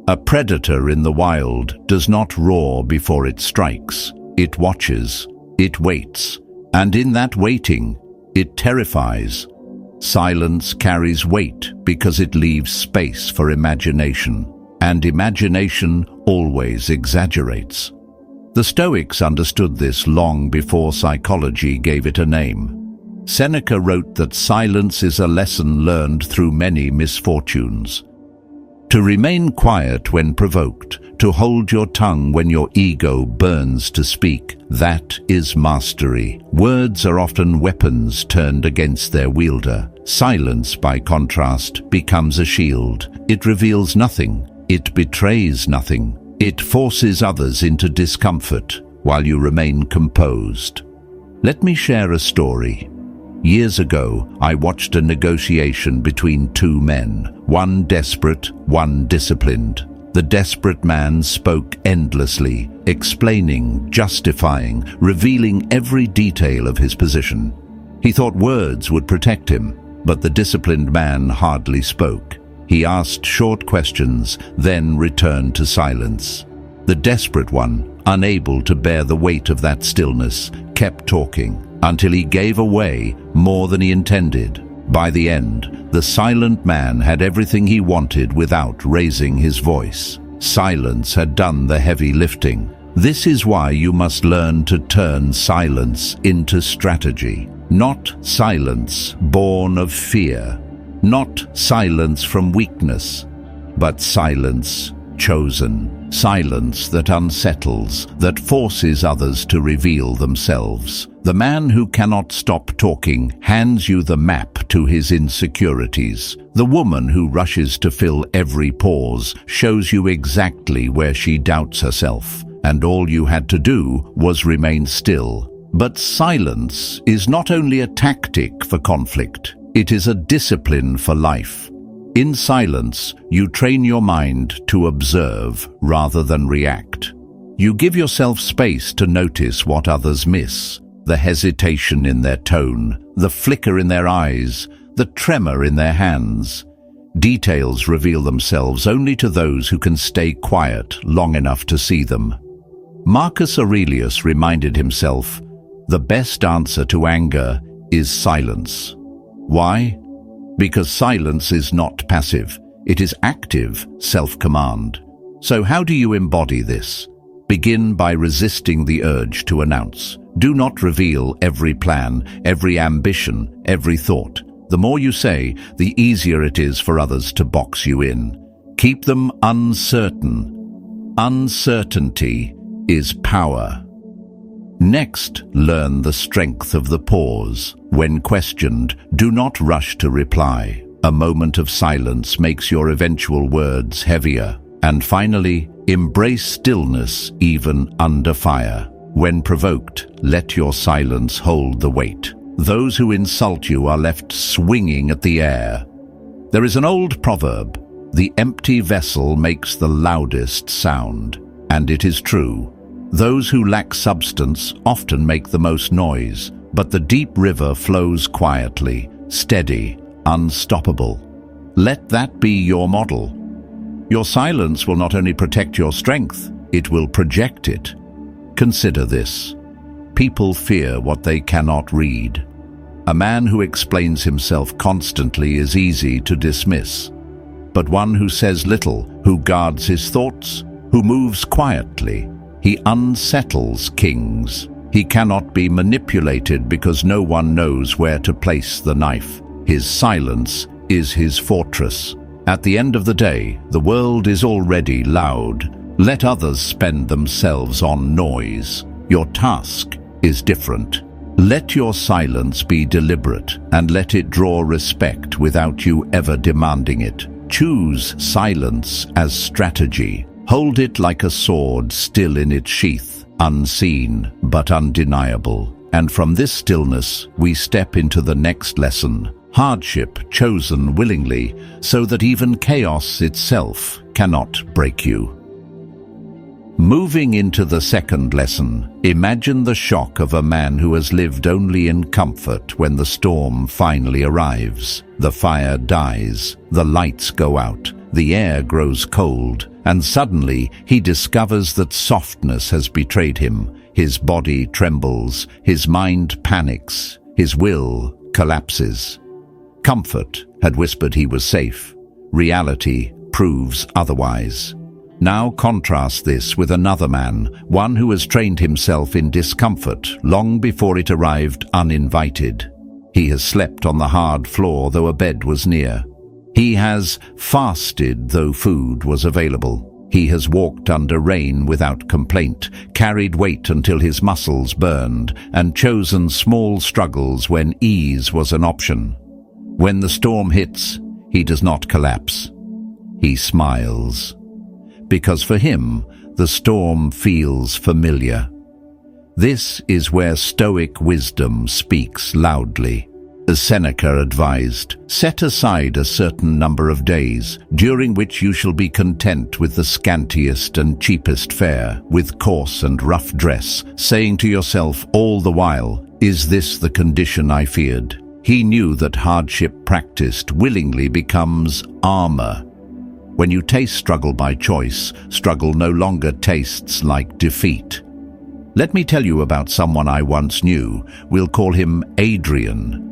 A predator in the wild does not roar before it strikes. It watches, it waits, and in that waiting, it terrifies. Silence carries weight because it leaves space for imagination, and imagination always exaggerates. The Stoics understood this long before psychology gave it a name. Seneca wrote that silence is a lesson learned through many misfortunes. To remain quiet when provoked, to hold your tongue when your ego burns to speak, that is mastery. Words are often weapons turned against their wielder. Silence, by contrast, becomes a shield. It reveals nothing. It betrays nothing. It forces others into discomfort while you remain composed. Let me share a story. Years ago, I watched a negotiation between 2 men, one desperate, one disciplined. The desperate man spoke endlessly, explaining, justifying, revealing every detail of his position. He thought words would protect him, but the disciplined man hardly spoke. He asked short questions, then returned to silence. The desperate one, unable to bear the weight of that stillness, kept talking, until he gave away more than he intended. By the end, the silent man had everything he wanted without raising his voice. Silence had done the heavy lifting. This is why you must learn to turn silence into strategy. Not silence born of fear, not silence from weakness, but silence chosen. Silence that unsettles, that forces others to reveal themselves. The man who cannot stop talking hands you the map to his insecurities. The woman who rushes to fill every pause shows you exactly where she doubts herself, and all you had to do was remain still. But silence is not only a tactic for conflict, it is a discipline for life. In silence, you train your mind to observe rather than react. You give yourself space to notice what others miss, the hesitation in their tone, the flicker in their eyes, the tremor in their hands. Details reveal themselves only to those who can stay quiet long enough to see them. Marcus Aurelius reminded himself, the best answer to anger is silence. Why? Because silence is not passive, it is active self-command. So how do you embody this? Begin by resisting the urge to announce. Do not reveal every plan, every ambition, every thought. The more you say, the easier it is for others to box you in. Keep them uncertain. Uncertainty is power. Next, learn the strength of the pause. When questioned, do not rush to reply. A moment of silence makes your eventual words heavier. And finally, embrace stillness even under fire. When provoked, let your silence hold the weight. Those who insult you are left swinging at the air. There is an old proverb, the empty vessel makes the loudest sound. And it is true. Those who lack substance often make the most noise, but the deep river flows quietly, steady, unstoppable. Let that be your model. Your silence will not only protect your strength, it will project it. Consider this. People fear what they cannot read. A man who explains himself constantly is easy to dismiss. But one who says little, who guards his thoughts, who moves quietly, he unsettles kings. He cannot be manipulated because no one knows where to place the knife. His silence is his fortress. At the end of the day, the world is already loud. Let others spend themselves on noise. Your task is different. Let your silence be deliberate and let it draw respect without you ever demanding it. Choose silence as strategy. Hold it like a sword still in its sheath, unseen but undeniable. And from this stillness, we step into the next lesson. Hardship chosen willingly, so that even chaos itself cannot break you. Moving into the second lesson, imagine the shock of a man who has lived only in comfort when the storm finally arrives. The fire dies, the lights go out, the air grows cold, and suddenly he discovers that softness has betrayed him. His body trembles, his mind panics, his will collapses. Comfort had whispered he was safe. Reality proves otherwise. Now contrast this with another man, one who has trained himself in discomfort long before it arrived uninvited. He has slept on the hard floor though a bed was near. He has fasted though food was available. He has walked under rain without complaint, carried weight until his muscles burned, and chosen small struggles when ease was an option. When the storm hits, he does not collapse. He smiles. Because for him, the storm feels familiar. This is where Stoic wisdom speaks loudly. As Seneca advised, set aside a certain number of days, during which you shall be content with the scantiest and cheapest fare, with coarse and rough dress, saying to yourself all the while, "Is this the condition I feared?" He knew that hardship practiced willingly becomes armor. When you taste struggle by choice, struggle no longer tastes like defeat. Let me tell you about someone I once knew. We'll call him Adrian.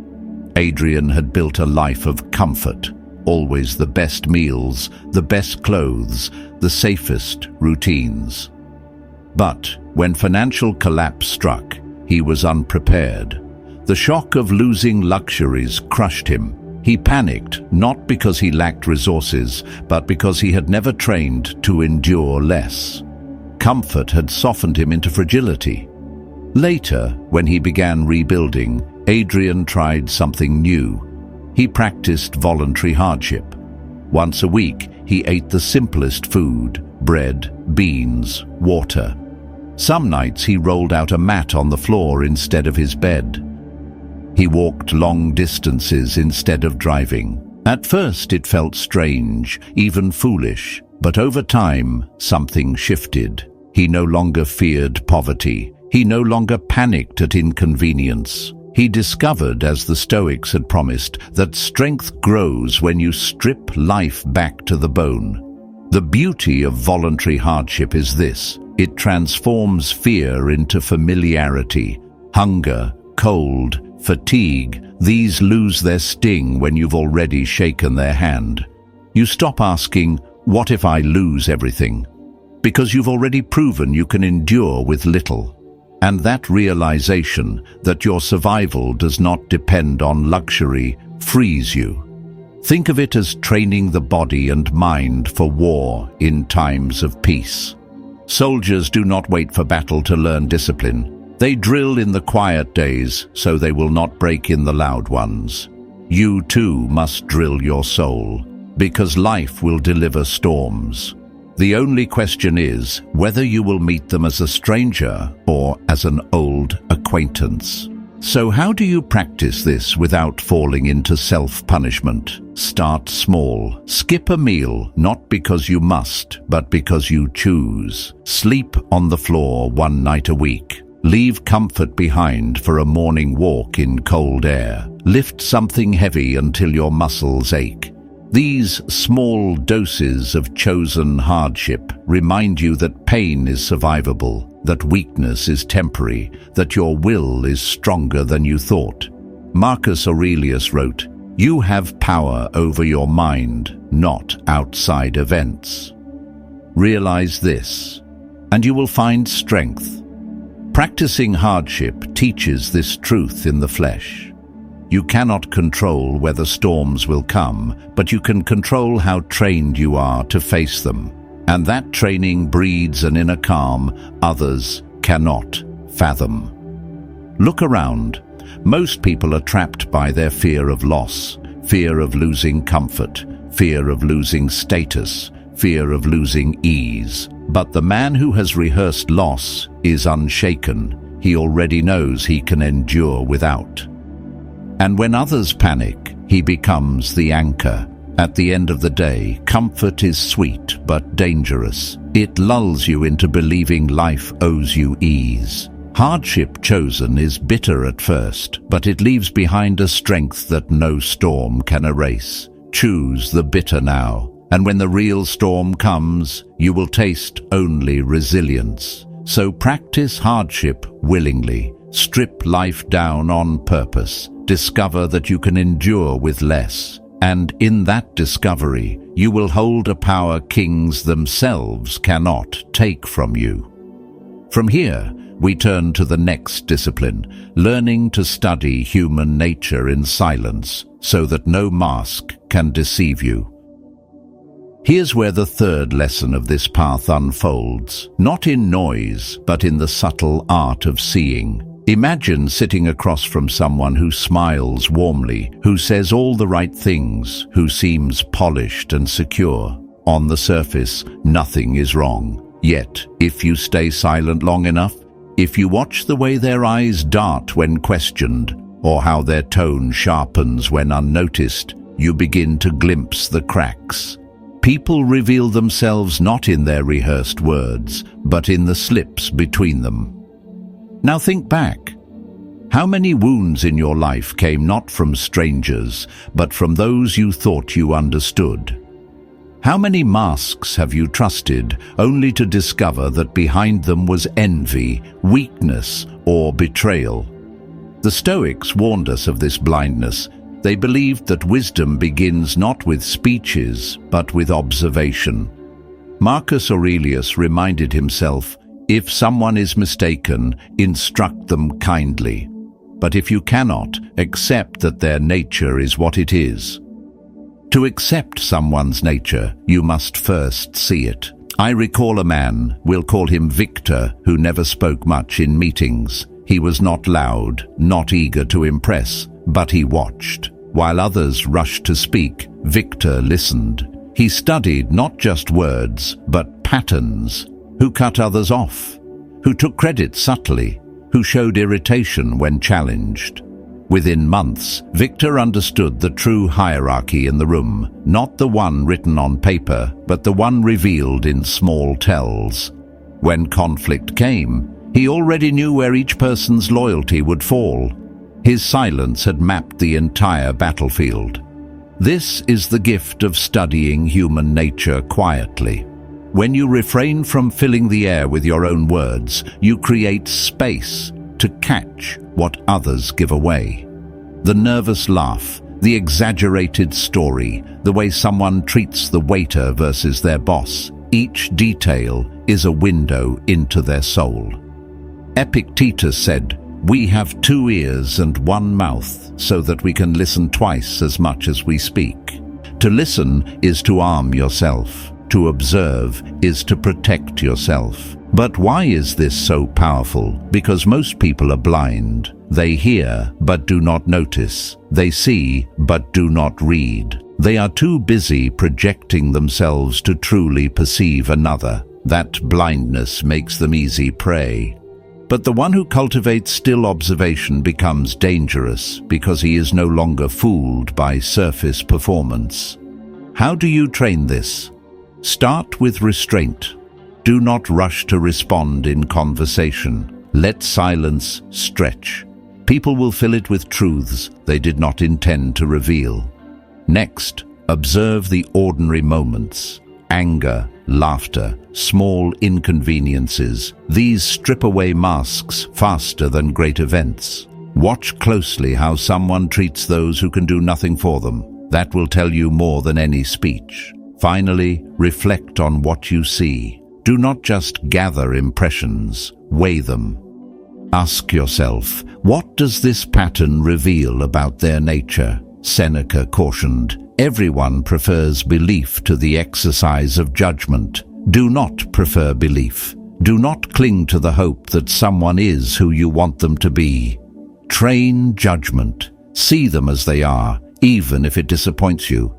Adrian had built a life of comfort, always the best meals, the best clothes, the safest routines. But when financial collapse struck, he was unprepared. The shock of losing luxuries crushed him. He panicked, not because he lacked resources, but because he had never trained to endure less. Comfort had softened him into fragility. Later, when he began rebuilding, Adrian tried something new. He practiced voluntary hardship. Once a week, he ate the simplest food: bread, beans, water. Some nights he rolled out a mat on the floor instead of his bed. He walked long distances instead of driving. At first it felt strange, even foolish, but over time something shifted. He no longer feared poverty. He no longer panicked at inconvenience. He discovered, as the Stoics had promised, that strength grows when you strip life back to the bone. The beauty of voluntary hardship is this: it transforms fear into familiarity. Hunger, cold, fatigue, these lose their sting when you've already shaken their hand. You stop asking, "What if I lose everything?" Because you've already proven you can endure with little. And that realization that your survival does not depend on luxury frees you. Think of it as training the body and mind for war in times of peace. Soldiers do not wait for battle to learn discipline. They drill in the quiet days so they will not break in the loud ones. You too must drill your soul, because life will deliver storms. The only question is whether you will meet them as a stranger or as an old acquaintance. So how do you practice this without falling into self-punishment? Start small. Skip a meal, not because you must, but because you choose. Sleep on the floor one night a week. Leave comfort behind for a morning walk in cold air. Lift something heavy until your muscles ache. These small doses of chosen hardship remind you that pain is survivable, that weakness is temporary, that your will is stronger than you thought. Marcus Aurelius wrote, "You have power over your mind, not outside events." Realize this, and you will find strength. Practicing hardship teaches this truth in the flesh. You cannot control whether storms will come, but you can control how trained you are to face them. And that training breeds an inner calm others cannot fathom. Look around. Most people are trapped by their fear of loss, fear of losing comfort, fear of losing status, fear of losing ease. But the man who has rehearsed loss is unshaken. He already knows he can endure without. And when others panic, he becomes the anchor. At the end of the day, comfort is sweet but dangerous. It lulls you into believing life owes you ease. Hardship chosen is bitter at first, but it leaves behind a strength that no storm can erase. Choose the bitter now, and when the real storm comes, you will taste only resilience. So practice hardship willingly. Strip life down on purpose. Discover that you can endure with less. And in that discovery, you will hold a power kings themselves cannot take from you. From here, we turn to the next discipline, learning to study human nature in silence so that no mask can deceive you. Here's where the third lesson of this path unfolds, not in noise, but in the subtle art of seeing. Imagine sitting across from someone who smiles warmly, who says all the right things, who seems polished and secure. On the surface, nothing is wrong. Yet, if you stay silent long enough, if you watch the way their eyes dart when questioned, or how their tone sharpens when unnoticed, you begin to glimpse the cracks. People reveal themselves not in their rehearsed words, but in the slips between them. Now think back. How many wounds in your life came not from strangers, but from those you thought you understood? How many masks have you trusted, only to discover that behind them was envy, weakness, or betrayal? The Stoics warned us of this blindness. They believed that wisdom begins not with speeches, but with observation. Marcus Aurelius reminded himself, "If someone is mistaken, instruct them kindly. But if you cannot, accept that their nature is what it is." To accept someone's nature, you must first see it. I recall a man, we'll call him Victor, who never spoke much in meetings. He was not loud, not eager to impress, but he watched. While others rushed to speak, Victor listened. He studied not just words, but patterns. Who cut others off? Who took credit subtly? Who showed irritation when challenged? Within months, Victor understood the true hierarchy in the room, not the one written on paper, but the one revealed in small tells. When conflict came, he already knew where each person's loyalty would fall. His silence had mapped the entire battlefield. This is the gift of studying human nature quietly. When you refrain from filling the air with your own words, you create space to catch what others give away. The nervous laugh, the exaggerated story, the way someone treats the waiter versus their boss, each detail is a window into their soul. Epictetus said, "We have 2 ears and 1 mouth, so that we can listen twice as much as we speak." To listen is to arm yourself. To observe is to protect yourself. But why is this so powerful? Because most people are blind. They hear, but do not notice. They see, but do not read. They are too busy projecting themselves to truly perceive another. That blindness makes them easy prey. But the one who cultivates still observation becomes dangerous because he is no longer fooled by surface performance. How do you train this? Start with restraint. Do not rush to respond in conversation. Let silence stretch. People will fill it with truths they did not intend to reveal. Next, observe the ordinary moments. Anger, laughter, small inconveniences. These strip away masks faster than great events. Watch closely how someone treats those who can do nothing for them. That will tell you more than any speech. Finally, reflect on what you see. Do not just gather impressions, weigh them. Ask yourself, what does this pattern reveal about their nature? Seneca cautioned, everyone prefers belief to the exercise of judgment. Do not prefer belief. Do not cling to the hope that someone is who you want them to be. Train judgment. See them as they are, even if it disappoints you.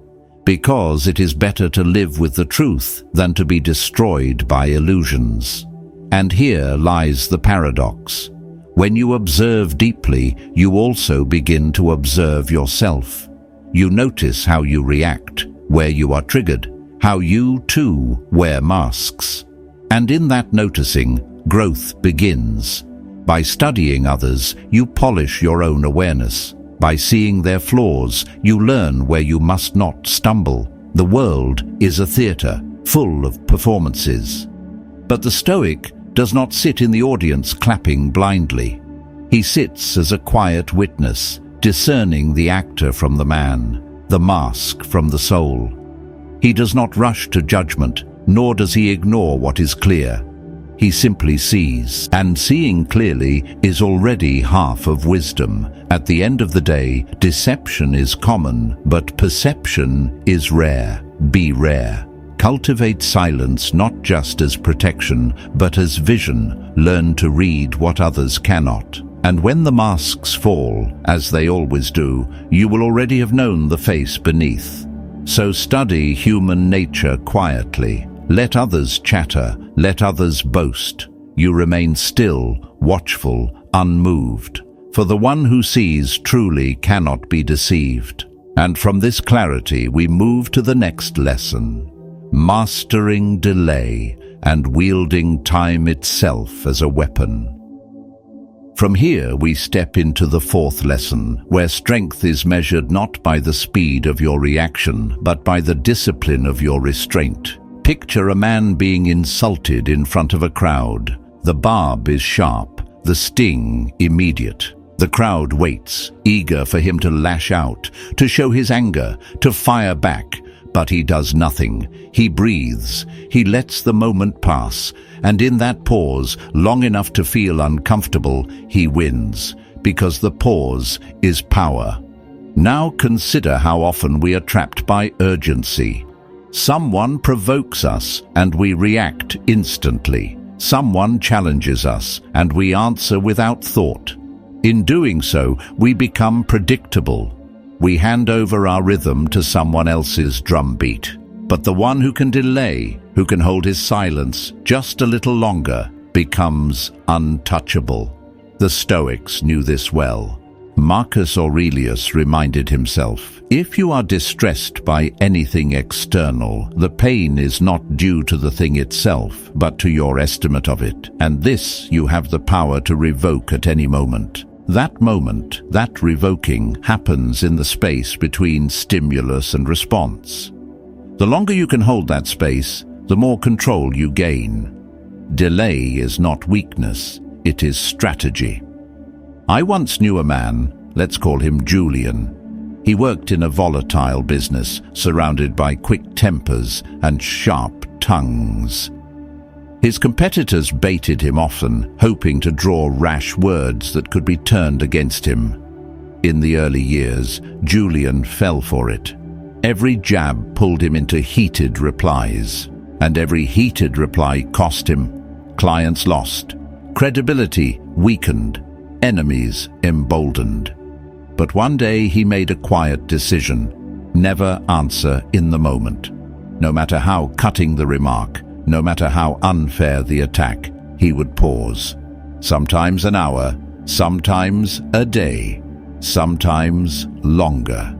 Because it is better to live with the truth than to be destroyed by illusions. And here lies the paradox. When you observe deeply, you also begin to observe yourself. You notice how you react, where you are triggered, how you too wear masks. And in that noticing, growth begins. By studying others, you polish your own awareness. By seeing their flaws, you learn where you must not stumble. The world is a theater, full of performances. But the Stoic does not sit in the audience clapping blindly. He sits as a quiet witness, discerning the actor from the man, the mask from the soul. He does not rush to judgment, nor does he ignore what is clear. He simply sees, and seeing clearly is already half of wisdom. At the end of the day, deception is common, but perception is rare. Be rare. Cultivate silence not just as protection, but as vision. Learn to read what others cannot. And when the masks fall, as they always do, you will already have known the face beneath. So study human nature quietly. Let others chatter, let others boast. You remain still, watchful, unmoved. For the one who sees truly cannot be deceived. And from this clarity we move to the next lesson. Mastering delay and wielding time itself as a weapon. From here we step into the 4th lesson, where strength is measured not by the speed of your reaction, but by the discipline of your restraint. Picture a man being insulted in front of a crowd. The barb is sharp, the sting immediate. The crowd waits, eager for him to lash out, to show his anger, to fire back. But he does nothing. He breathes. He lets the moment pass. And in that pause, long enough to feel uncomfortable, he wins. Because the pause is power. Now consider how often we are trapped by urgency. Someone provokes us and we react instantly. Someone challenges us and we answer without thought. In doing so, we become predictable. We hand over our rhythm to someone else's drumbeat. But the one who can delay, who can hold his silence just a little longer, becomes untouchable. The Stoics knew this well. Marcus Aurelius reminded himself, if you are distressed by anything external, the pain is not due to the thing itself, but to your estimate of it, and this you have the power to revoke at any moment. That moment, that revoking, happens in the space between stimulus and response. The longer you can hold that space, the more control you gain. Delay is not weakness, it is strategy. I once knew a man, let's call him Julian. He worked in a volatile business, surrounded by quick tempers and sharp tongues. His competitors baited him often, hoping to draw rash words that could be turned against him. In the early years, Julian fell for it. Every jab pulled him into heated replies, and every heated reply cost him. Clients lost, credibility weakened, enemies emboldened. But one day he made a quiet decision: never answer in the moment. No matter how cutting the remark, no matter how unfair the attack, he would pause. Sometimes an hour, sometimes a day, sometimes longer.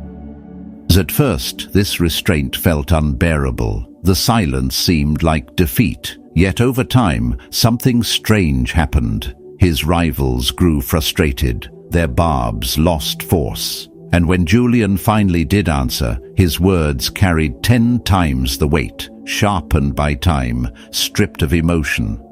At first, this restraint felt unbearable. The silence seemed like defeat. Yet over time, something strange happened. His rivals grew frustrated. Their barbs lost force. And when Julian finally did answer, his words carried 10 times the weight, sharpened by time, stripped of emotion.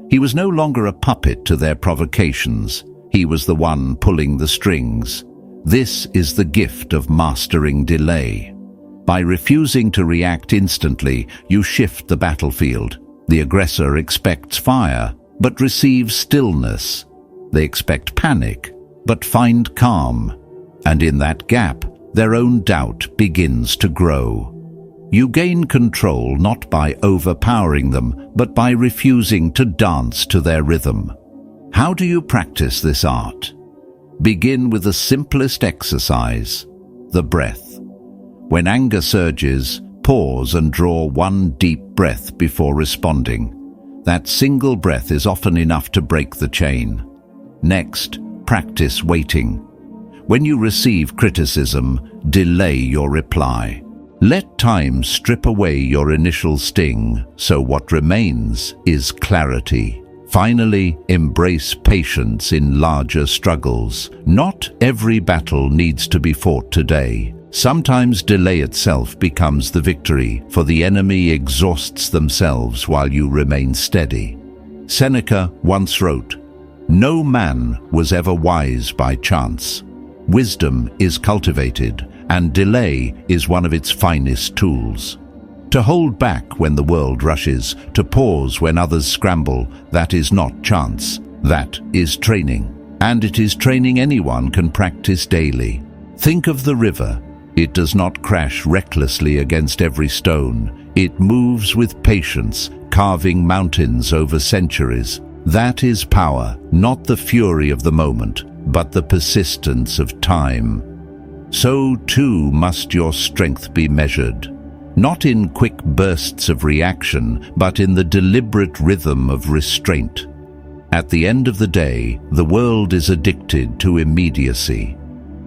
He was no longer a puppet to their provocations. He was the one pulling the strings. This is the gift of mastering delay. By refusing to react instantly, you shift the battlefield. The aggressor expects fire, but receives stillness. They expect panic, but find calm. And in that gap, their own doubt begins to grow. You gain control not by overpowering them, but by refusing to dance to their rhythm. How do you practice this art? Begin with the simplest exercise, the breath. When anger surges, pause and draw one deep breath before responding. That single breath is often enough to break the chain. Next, practice waiting. When you receive criticism, delay your reply. Let time strip away your initial sting, so what remains is clarity. Finally, embrace patience in larger struggles. Not every battle needs to be fought today. Sometimes delay itself becomes the victory, for the enemy exhausts themselves while you remain steady. Seneca once wrote, "No man was ever wise by chance. Wisdom is cultivated, and delay is one of its finest tools." To hold back when the world rushes, to pause when others scramble, that is not chance. That is training. And it is training anyone can practice daily. Think of the river. It does not crash recklessly against every stone. It moves with patience, carving mountains over centuries. That is power, not the fury of the moment, but the persistence of time. So too must your strength be measured. Not in quick bursts of reaction, but in the deliberate rhythm of restraint. At the end of the day, the world is addicted to immediacy.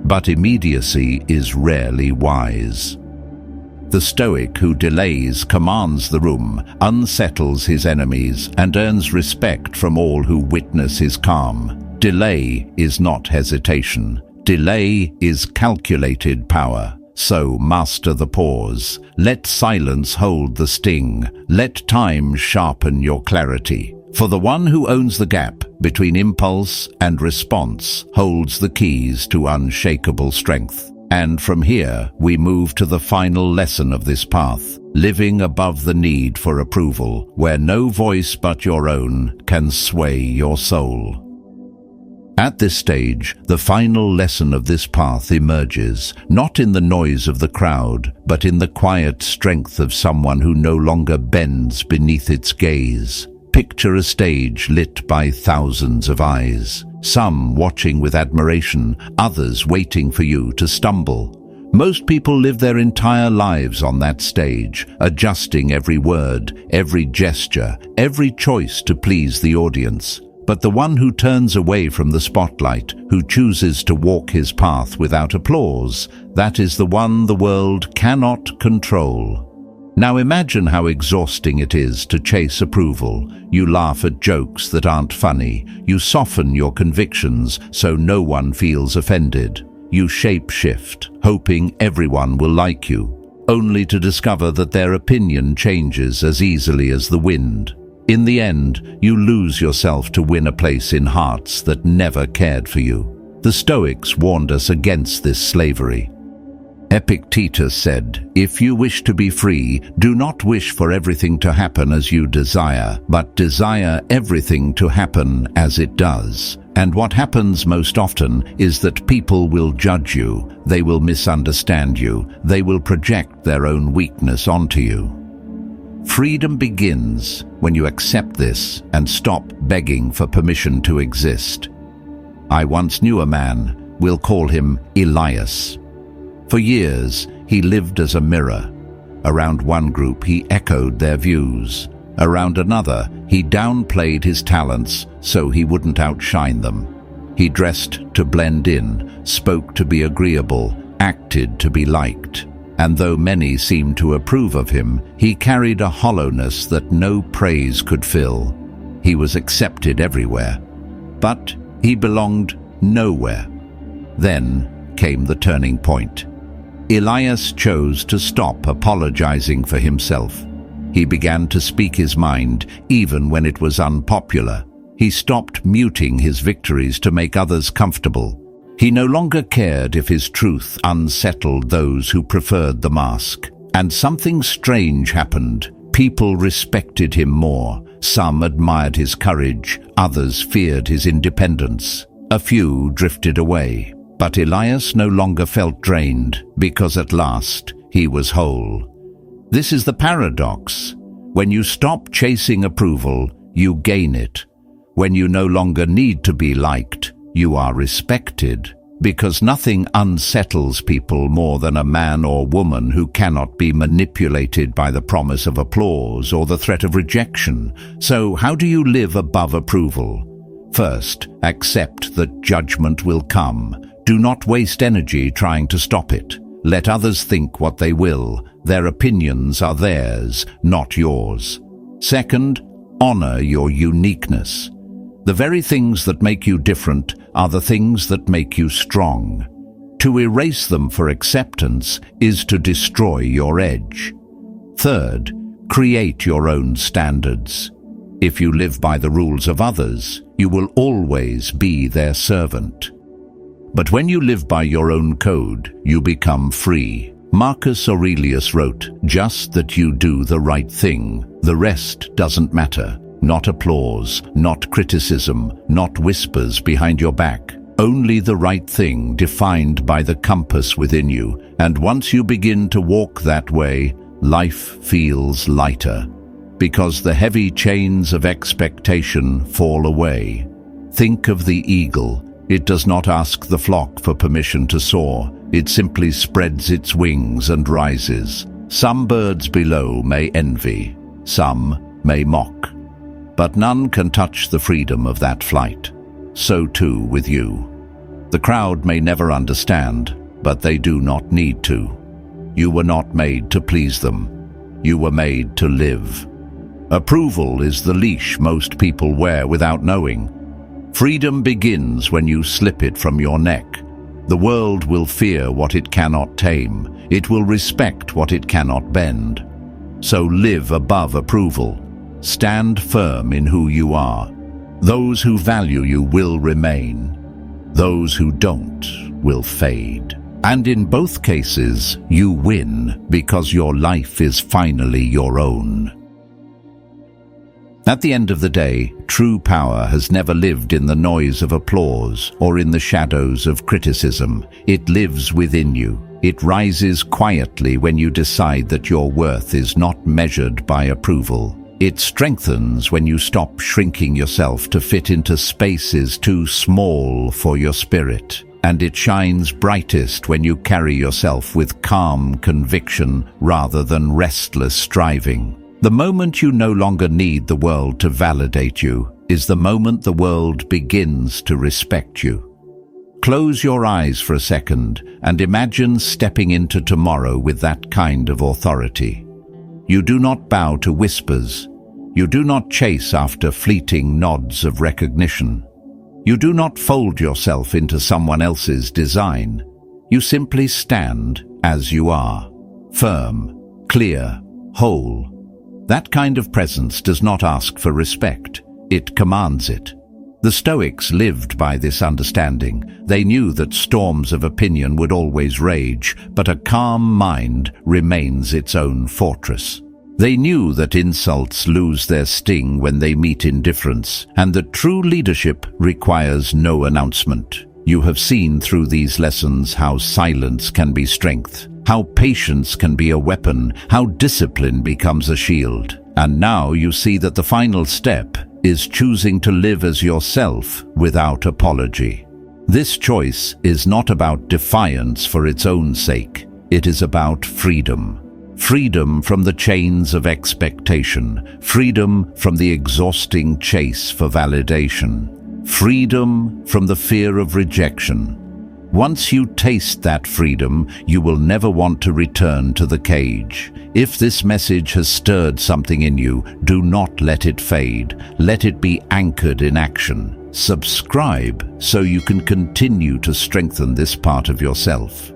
But immediacy is rarely wise. The Stoic who delays commands the room, unsettles his enemies, and earns respect from all who witness his calm. Delay is not hesitation. Delay is calculated power. So master the pause. Let silence hold the sting. Let time sharpen your clarity. For the one who owns the gap between impulse and response, holds the keys to unshakable strength. And from here, we move to the final lesson of this path, living above the need for approval, where no voice but your own can sway your soul. At this stage, the final lesson of this path emerges, not in the noise of the crowd, but in the quiet strength of someone who no longer bends beneath its gaze. Picture a stage lit by thousands of eyes, some watching with admiration, others waiting for you to stumble. Most people live their entire lives on that stage, adjusting every word, every gesture, every choice to please the audience. But the one who turns away from the spotlight, who chooses to walk his path without applause, that is the one the world cannot control. Now imagine how exhausting it is to chase approval. You laugh at jokes that aren't funny. You soften your convictions so no one feels offended. You shape-shift, hoping everyone will like you, only to discover that their opinion changes as easily as the wind. In the end, you lose yourself to win a place in hearts that never cared for you. The Stoics warned us against this slavery. Epictetus said, "If you wish to be free, do not wish for everything to happen as you desire, but desire everything to happen as it does." And what happens most often is that people will judge you, they will misunderstand you, they will project their own weakness onto you. Freedom begins when you accept this and stop begging for permission to exist. I once knew a man, we'll call him Elias. For years, he lived as a mirror. Around one group, he echoed their views. Around another, he downplayed his talents so he wouldn't outshine them. He dressed to blend in, spoke to be agreeable, acted to be liked. And though many seemed to approve of him, he carried a hollowness that no praise could fill. He was accepted everywhere, but he belonged nowhere. Then came the turning point. Elias chose to stop apologizing for himself. He began to speak his mind, even when it was unpopular. He stopped muting his victories to make others comfortable. He no longer cared if his truth unsettled those who preferred the mask. And something strange happened. People respected him more. Some admired his courage, others feared his independence. A few drifted away. But Elias no longer felt drained, because at last he was whole. This is the paradox. When you stop chasing approval, you gain it. When you no longer need to be liked, you are respected, because nothing unsettles people more than a man or woman who cannot be manipulated by the promise of applause or the threat of rejection. So how do you live above approval? First, accept that judgment will come. Do not waste energy trying to stop it. Let others think what they will. Their opinions are theirs, not yours. Second, honor your uniqueness. The very things that make you different are the things that make you strong. To erase them for acceptance is to destroy your edge. Third, create your own standards. If you live by the rules of others, you will always be their servant. But when you live by your own code, you become free. Marcus Aurelius wrote, "Just that you do the right thing. The rest doesn't matter. Not applause, not criticism, not whispers behind your back. Only the right thing defined by the compass within you. And once you begin to walk that way, life feels lighter. Because the heavy chains of expectation fall away. Think of the eagle. It does not ask the flock for permission to soar. It simply spreads its wings and rises. Some birds below may envy, some may mock. But none can touch the freedom of that flight. So too with you. The crowd may never understand, but they do not need to. You were not made to please them. You were made to live. Approval is the leash most people wear without knowing. Freedom begins when you slip it from your neck. The world will fear what it cannot tame. It will respect what it cannot bend. So live above approval. Stand firm in who you are. Those who value you will remain. Those who don't will fade. And in both cases, you win because your life is finally your own. At the end of the day, true power has never lived in the noise of applause or in the shadows of criticism. It lives within you. It rises quietly when you decide that your worth is not measured by approval. It strengthens when you stop shrinking yourself to fit into spaces too small for your spirit. And it shines brightest when you carry yourself with calm conviction rather than restless striving. The moment you no longer need the world to validate you is the moment the world begins to respect you. Close your eyes for a second and imagine stepping into tomorrow with that kind of authority. You do not bow to whispers. You do not chase after fleeting nods of recognition. You do not fold yourself into someone else's design. You simply stand as you are, firm, clear, whole. That kind of presence does not ask for respect. It commands it. The Stoics lived by this understanding. They knew that storms of opinion would always rage, but a calm mind remains its own fortress. They knew that insults lose their sting when they meet indifference, and that true leadership requires no announcement. You have seen through these lessons how silence can be strength, how patience can be a weapon, how discipline becomes a shield. And now you see that the final step is choosing to live as yourself without apology. This choice is not about defiance for its own sake. It is about freedom. Freedom from the chains of expectation, freedom from the exhausting chase for validation, freedom from the fear of rejection. Once you taste that freedom, you will never want to return to the cage. If this message has stirred something in you, do not let it fade. Let it be anchored in action. Subscribe so you can continue to strengthen this part of yourself.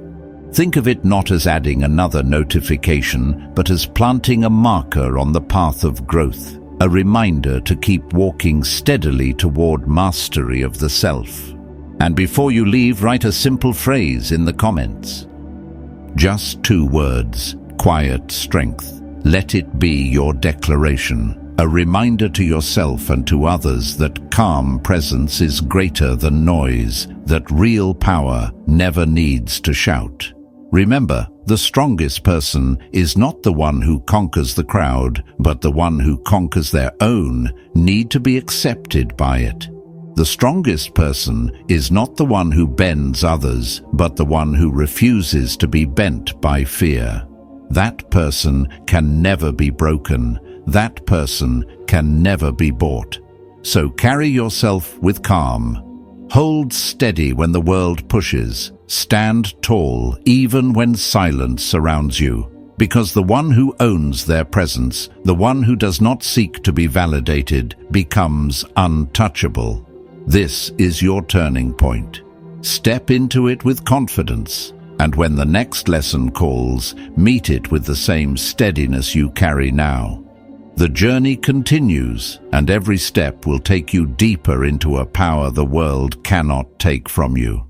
Think of it not as adding another notification, but as planting a marker on the path of growth, a reminder to keep walking steadily toward mastery of the self. And before you leave, write a simple phrase in the comments. Just 2 words, quiet strength. Let it be your declaration, a reminder to yourself and to others that calm presence is greater than noise, that real power never needs to shout. Remember, the strongest person is not the one who conquers the crowd, but the one who conquers their own need to be accepted by it. The strongest person is not the one who bends others, but the one who refuses to be bent by fear. That person can never be broken. That person can never be bought. So carry yourself with calm. Hold steady when the world pushes. Stand tall even when silence surrounds you. Because the one who owns their presence, the one who does not seek to be validated, becomes untouchable. This is your turning point. Step into it with confidence, and when the next lesson calls, meet it with the same steadiness you carry now. The journey continues, and every step will take you deeper into a power the world cannot take from you.